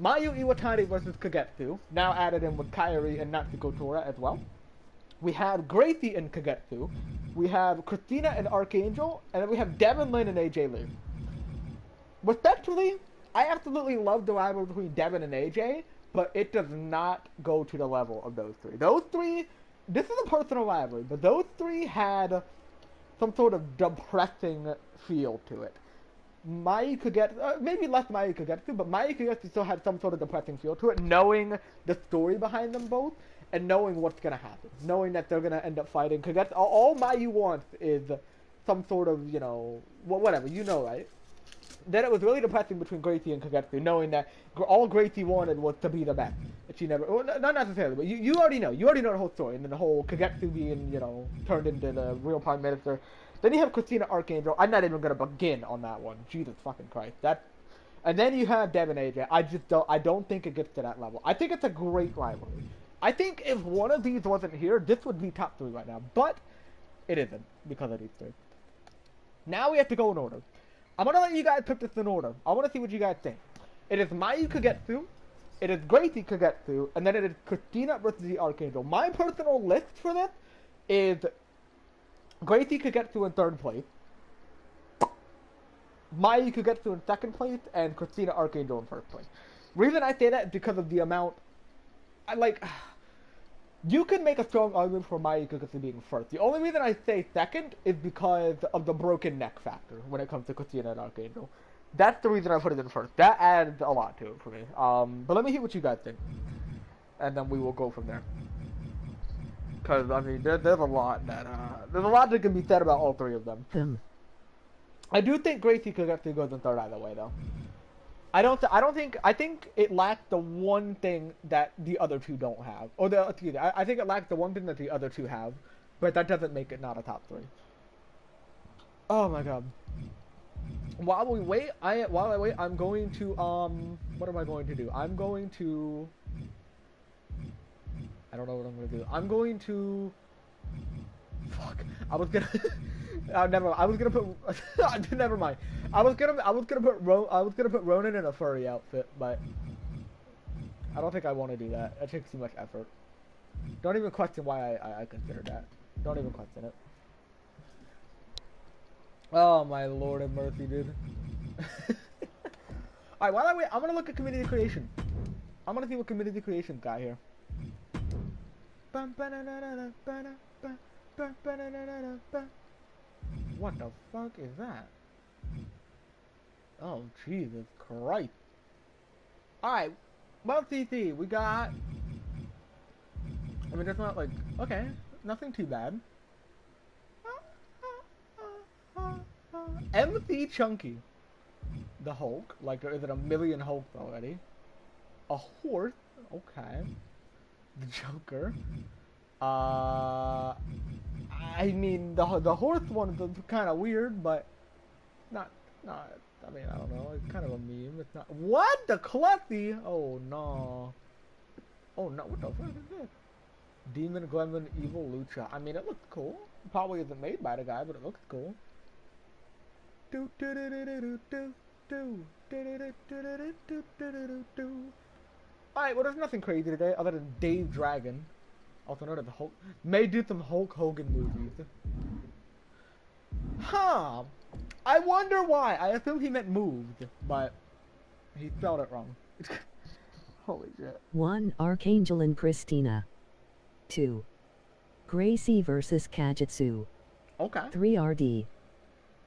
Speaker 2: Mayu Iwatani versus Kagetsu, now added in with Kairi and Natsuko Tora as well. We have Gracie and Kagetsu. We have Christina and Archangel. And then we have Devin Lin and AJ Lee. Respectfully, I absolutely love the rivalry between Devin and AJ, but it does not go to the level of those three. Those three, this is a personal rivalry, but those three had some sort of depressing feel to it. Mai Kagetsu, maybe less Mai Kagetsu, but Mai Kagetsu still had some sort of depressing feel to it, knowing the story behind them both. And knowing what's gonna happen, knowing that they're gonna end up fighting, because that's all Mayu wants is some sort of, whatever, right? Then it was really depressing between Gracie and Kagetsu, knowing that all Gracie wanted was to be the best, and she never, well, not necessarily, but you already know the whole story, and then the whole Kagetsu being, turned into the real Prime Minister. Then you have Christina Archangel. I'm not even gonna begin on that one. Jesus fucking Christ, and then you have Devin AJ. I don't think it gets to that level. I think it's a great rivalry. I think if one of these wasn't here, this would be top three right now. But it isn't because of these three. Now we have to go in order. I'm going to let you guys pick this in order. I want to see what you guys think. It is Mayu Kagetsu, it is Gracie Kagetsu, and then it is Christina versus the Archangel. My personal list for this is Gracie Kagetsu in third place, Mayu Kagetsu in second place, and Christina Archangel in first place. Reason I say that is because of the amount... you could make a strong argument for Mayu Kagetsu being first. The only reason I say second is because of the broken neck factor when it comes to Christina and Archangel. That's the reason I put it in first. That adds a lot to it for me. But let me hear what you guys think. And then we will go from there. Because, I mean, there's a lot that can be said about all three of them. I do think Gracie Kagetsu goes in third either way, though. I think it lacks the one thing that the other two don't have. I think it lacks the one thing that the other two have, but that doesn't make it not a top three. Oh my god. While I wait, I'm going to, what am I going to do? I don't know what I'm going to do. I'm going to, fuck, I was gonna, never mind. I was gonna put, never mind. I was gonna put Ronan in a furry outfit, but I don't think I want to do that. It takes too much effort. Don't even question why I considered that. Don't even question it. Oh my lord and mercy, dude. Alright, while I wait, I'm gonna look at community creation. I'm gonna see what community creation's got here. What the fuck is that? Oh, Jesus Christ. Alright, well, CC, we got... I mean, there's not like... Okay, nothing too bad. MC Chunky. The Hulk. Like, is it a million Hulks already? A horse. Okay. The Joker. I mean, the horse one is kind of weird, but not. I mean, I don't know. It's kind of a meme. It's not. What the Clutzy? Oh no. Oh no. What the fuck is this? Demon, Gremlin, Evil, Lucha. I mean, it looks cool. It probably isn't made by the guy, but it looks cool. Alright, well, there's nothing crazy today other than Dave Dragon. Also known as the Hulk. May do some Hulk Hogan movies. Huh. I wonder why. I assume he meant moved, but he spelled it wrong. Holy shit.
Speaker 1: 1. Archangel and Christina. 2. Gracie versus Kajitsu.
Speaker 2: Okay.
Speaker 1: 3. RD.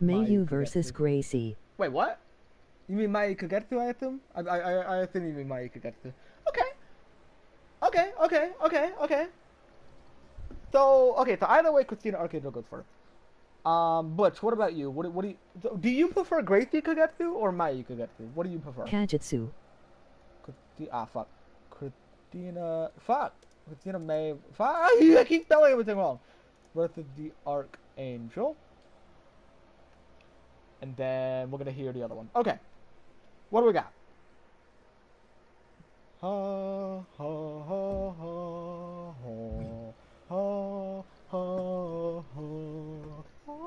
Speaker 1: Mayu versus Gracie.
Speaker 2: Wait, what? You mean Mai Kagetsu, I assume? I assume you mean Mai Kagetsu. Okay. So either way, Christina Archangel goes first. Butch, what about you? What do you prefer Gracie Kagetsu or Mai Kagetsu? What do you prefer?
Speaker 1: Kajitsu.
Speaker 2: Fuck. Christina May. Fuck. I keep spelling everything wrong. Versus the Archangel. And then we're gonna hear the other one. Okay. What do we got? Ha ha ha ha ha ha ha.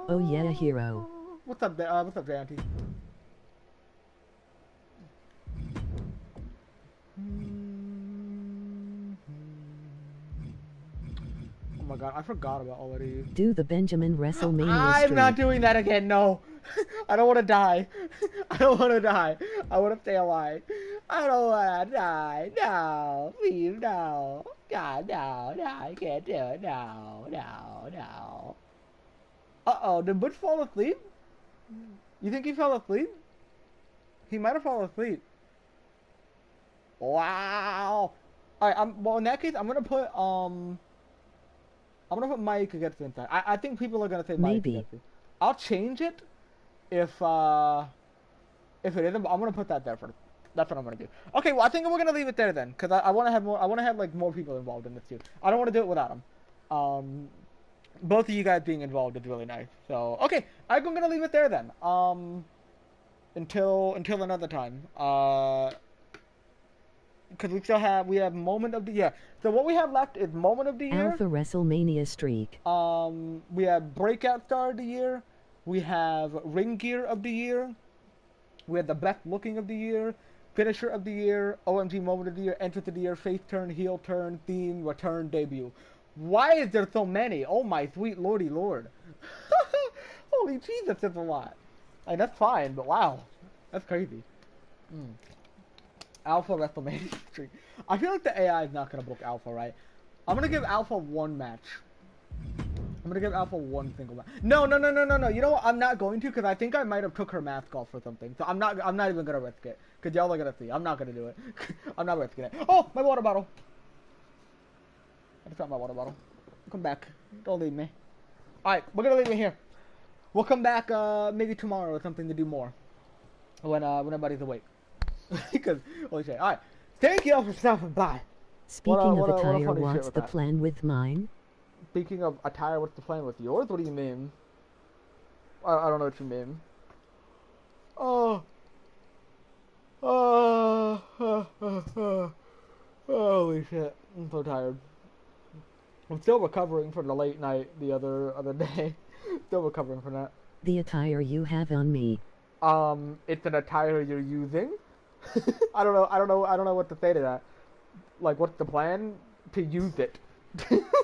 Speaker 1: Oh yeah, hero.
Speaker 2: What's up, JNT? Oh my god, I forgot about all of these.
Speaker 1: Do the Benjamin WrestleMania
Speaker 2: I'm
Speaker 1: streak.
Speaker 2: not doing that again, no. I don't want to die. I don't want to die. I want to stay alive. I don't want to die. No. Please, no. God, no. No, I can't do it. No. Uh-oh, did Butch fall asleep? You think he fell asleep? He might have fallen asleep. Wow. Alright, well, in that case, I'm gonna put Mai Kagetsu inside. I think people are gonna say Mai Kagetsu. I'll change it if it isn't, but I'm gonna put that there first. That's what I'm gonna do. Okay, well, I think we're gonna leave it there then, because I want to have more. I want to have like more people involved in this too. I don't want to do it without them. Both of you guys being involved is really nice. So okay, I'm gonna leave it there then. Until another time. Because we have moment of the year. So what we have left is moment of the year.
Speaker 1: Alpha WrestleMania streak.
Speaker 2: We have breakout star of the year. We have ring gear of the year. We have the best looking of the year. Finisher of the year. OMG moment of the year. Entrance of the year. Face turn. Heel turn. Theme. Return. Debut. Why is there so many? Oh my sweet lordy lord. Holy Jesus, that's a lot. Like, that's fine, but wow. That's crazy. Alpha WrestleMania streak. I feel like the AI is not going to book Alpha, right? I'm going to give Alpha one match. I'm going to give Alpha one single match. No. You know what? I'm not going to, because I think I might have took her mask off or something. So I'm not even going to risk it. Because y'all are going to see. I'm not going to do it. I'm not risking it. Oh, my water bottle. I just got my water bottle. Come back. Don't leave me. Alright, we're going to leave it here. We'll come back maybe tomorrow or something to do more. When everybody's awake. Because, holy shit. Alright. Thank you all for stopping by.
Speaker 1: Speaking of attire, what's the plan with mine?
Speaker 2: Speaking of attire, what's the plan with yours? What do you mean? I don't know what you mean. Holy shit. I'm so tired. I'm still recovering from the late night the other day. Still recovering from that.
Speaker 1: The attire you have on me.
Speaker 2: It's an attire you're using. I don't know what to say to that. Like, what's the plan? To use it.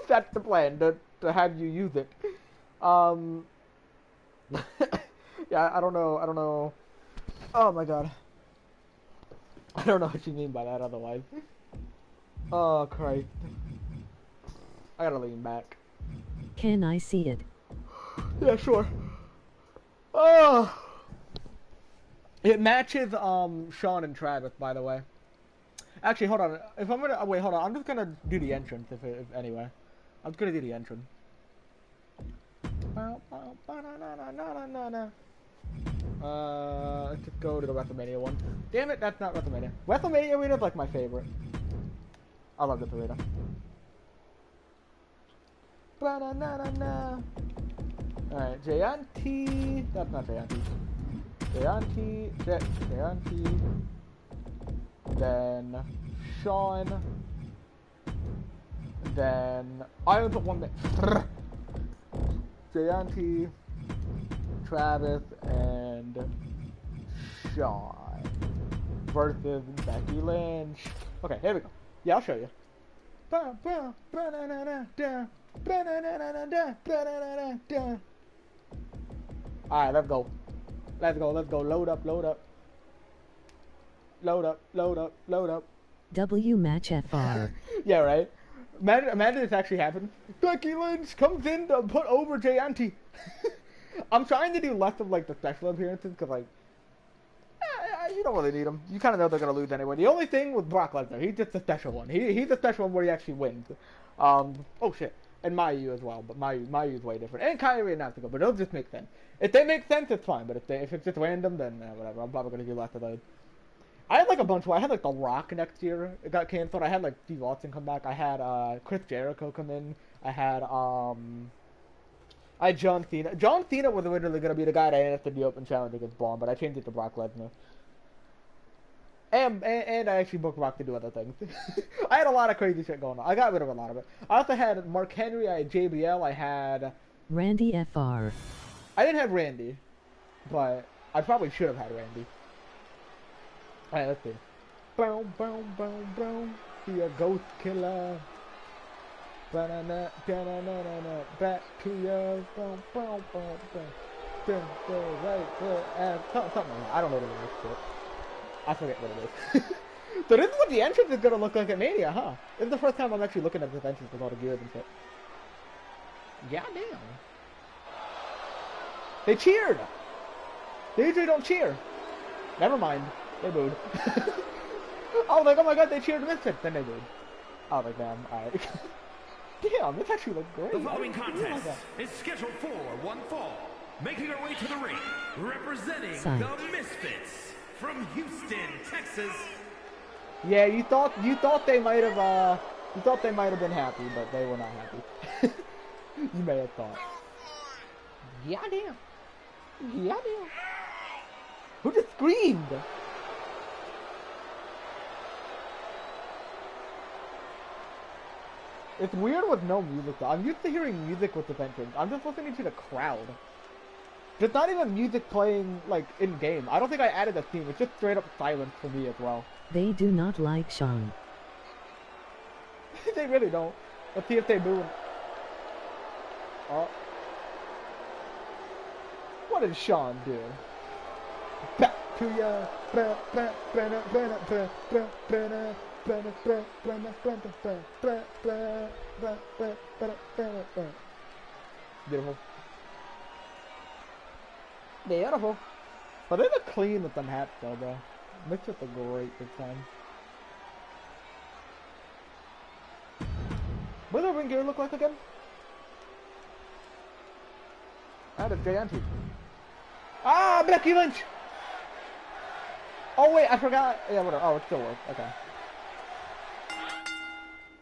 Speaker 2: That's the plan, to have you use it. Yeah, I don't know. Oh my god. I don't know what you mean by that otherwise. Oh Christ. I gotta lean back.
Speaker 1: Can I see it?
Speaker 2: Yeah, sure. Oh. It matches Sean and Travis, by the way. Actually, hold on. If I'm gonna wait, hold on. I'm just gonna do the entrance. If anyway, I'm just gonna do the entrance. Let's just go to the WrestleMania one. Damn it, that's not WrestleMania. WrestleMania Arena is like my favorite. I love this arena. Alright, Jayanti. That's not Jayanti. Jayanti. Then Sean. Then I would put one there. Jayanti, Travis, and and Shawn versus Becky Lynch. Okay, here we go. Yeah, I'll show you. Alright, let's go. Let's go, let's go. Load up, load up. Load up, load up, load up.
Speaker 1: W match FR.
Speaker 2: Yeah, right? Imagine this actually happened. Becky Lynch comes in to put over Gianti. I'm trying to do less of like the special appearances because like you don't really need them. You kind of know they're gonna lose anyway. The only thing with Brock Lesnar, he's just a special one. He's a special one where he actually wins. Oh shit, and Mayu as well, but Mayu's way different. And Kyrie and Natsuko, but it'll just make sense. If they make sense, it's fine. But if it's just random, then whatever. I'm probably gonna do less of those. I had like a bunch. I had like The Rock next year. It got canceled. I had like Steve Austin come back. I had Chris Jericho come in. I had John Cena. John Cena was originally gonna be the guy that answered the open challenge against Braun, but I changed it to Brock Lesnar. And I actually booked Rock to do other things. I had a lot of crazy shit going on. I got rid of a lot of it. I also had Mark Henry. I had JBL. I had
Speaker 1: Randy FR.
Speaker 2: I didn't have Randy, but I probably should have had Randy. Alright, let's see. Boom, boom, boom, boom. Be a ghost killer. Ba-na-na, da-na-na-na-na. Back to you. Boom, boom, boom, boom. Boom, boom, right, something like that. I don't know the lyrics to it. I forget what it is. So this is what the entrance is gonna look like at Mania, huh? This is the first time I'm actually looking at this entrance with all the gears and shit. Yeah, damn. They cheered! They usually don't cheer. Never mind. They booed. I was like, oh my god, they cheered Misfits. Then they booed. I was like, damn, alright. Damn, this actually looks great.
Speaker 3: The following contest is scheduled for one fall. Making her way to the ring, representing the Misfits from Houston, Texas.
Speaker 2: Yeah, you thought they might have been happy, but they were not happy. You may have thought. Yeah, damn. Yeah, damn. Who just screamed? It's weird with no music though. I'm used to hearing music with the entrance. I'm just listening to the crowd. There's not even music playing, like, in-game. I don't think I added a theme. It's just straight up silence for me as well.
Speaker 1: They do not like Shawn.
Speaker 2: They really don't. Let's see if they boo him. Oh. What did Shawn do? Back to ya. Beautiful. Beautiful. But they look clean with them hats though, bro. Makes it a great big time. What does the ring gear look like again? I had a Gianti. Ah, Becky Lynch! Oh wait, I forgot. Yeah, whatever. Oh, it still works. Okay.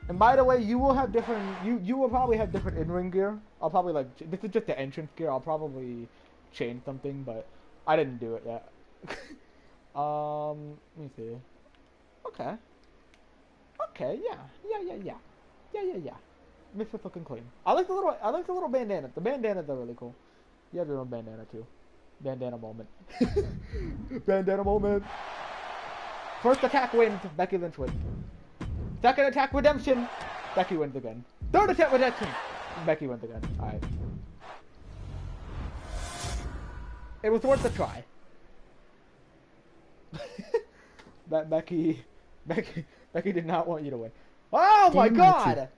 Speaker 2: And by the way, you will have different. You will probably have different in-ring gear. I'll probably like. This is just the entrance gear. I'll probably change something, but I didn't do it yet. Let me see. Okay. Okay. Yeah. Misfits looking clean. I like the little bandana. The bandanas are really cool. You have your own bandana too. Bandana moment. Bandana moment. First attack wins. Becky Lynch wins. Second attack redemption. Becky wins again. Third attack redemption. Becky wins again. Alright. It was worth a try. Becky did not want you to win. Oh my god!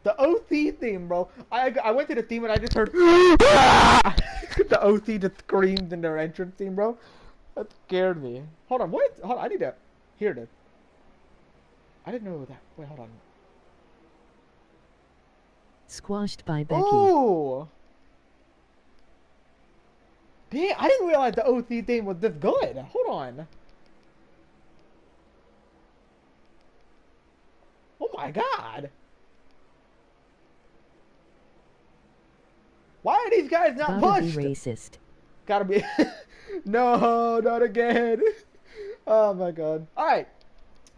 Speaker 2: The OC theme, bro. I went to the theme and I just heard the OC just screamed in their entrance theme, bro. That scared me. Hold on, what? Hold on, I need to hear this. I didn't know that. Wait, hold on.
Speaker 1: Squashed by Becky.
Speaker 2: Oh! Damn, I didn't realize the OC theme was this good. Hold on. Oh my god. Why are these guys not pushed?
Speaker 1: Gotta be racist.
Speaker 2: Gotta be. No, not again. Oh my god. Alright.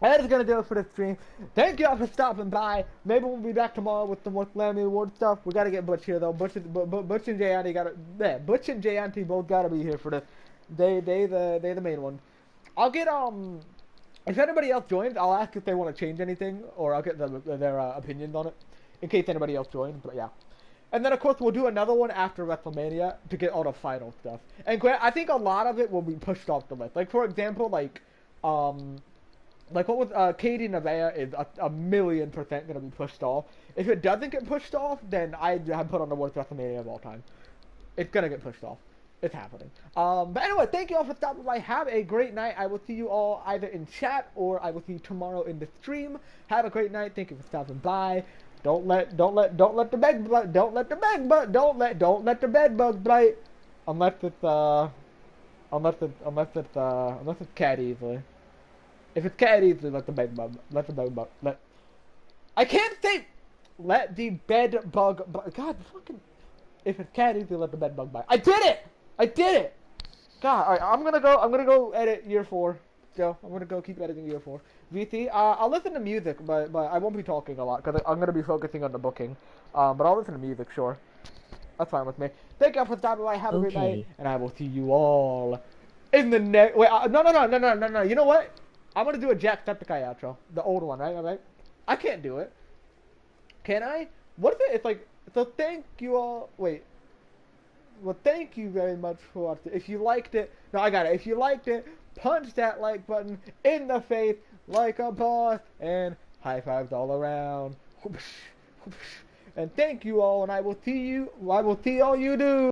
Speaker 2: That is going to do it for the stream. Thank you all for stopping by. Maybe we'll be back tomorrow with some more Slammy Award stuff. We got to get Butch here, though. Butch and Jay Auntie got to... Yeah, Butch and Jay Auntie both got to be here for this. They the main one. I'll get, if anybody else joins, I'll ask if they want to change anything, or I'll get their opinions on it, in case anybody else joins, but yeah. And then, of course, we'll do another one after WrestleMania to get all the final stuff. And I think a lot of it will be pushed off the list. Like, for example, like what was, Katie Nevaeh is a million% going to be pushed off. If it doesn't get pushed off, then I have put on the worst WrestleMania of all time. It's going to get pushed off. It's happening. But anyway, thank you all for stopping by. Have a great night. I will see you all either in chat or I will see you tomorrow in the stream. Have a great night. Thank you for stopping by. Don't let the bed bug bite. Unless it's cat easily. If it's cat easily, let the bed bug. I can't say. Let the bed bug. God, fucking. If it's cat easily, let the bed bug bite. I did it. God, alright, I'm gonna go edit year 4. So I'm gonna go keep editing year 4. VT, I'll listen to music, but I won't be talking a lot because I'm gonna be focusing on the booking. But I'll listen to music, sure. That's fine with me. Thank you all for stopping by. Have a great night, and I will see you all in the next. Wait, no. You know what? I'm gonna do a Jacksepticeye outro, the old one, right? I can't do it. Can I? What if it's like? So thank you all. Wait. Well, thank you very much for watching. If you liked it, no, I got it. If you liked it, punch that like button in the face like a boss, and high fives all around. And thank you all, and I will see all you do.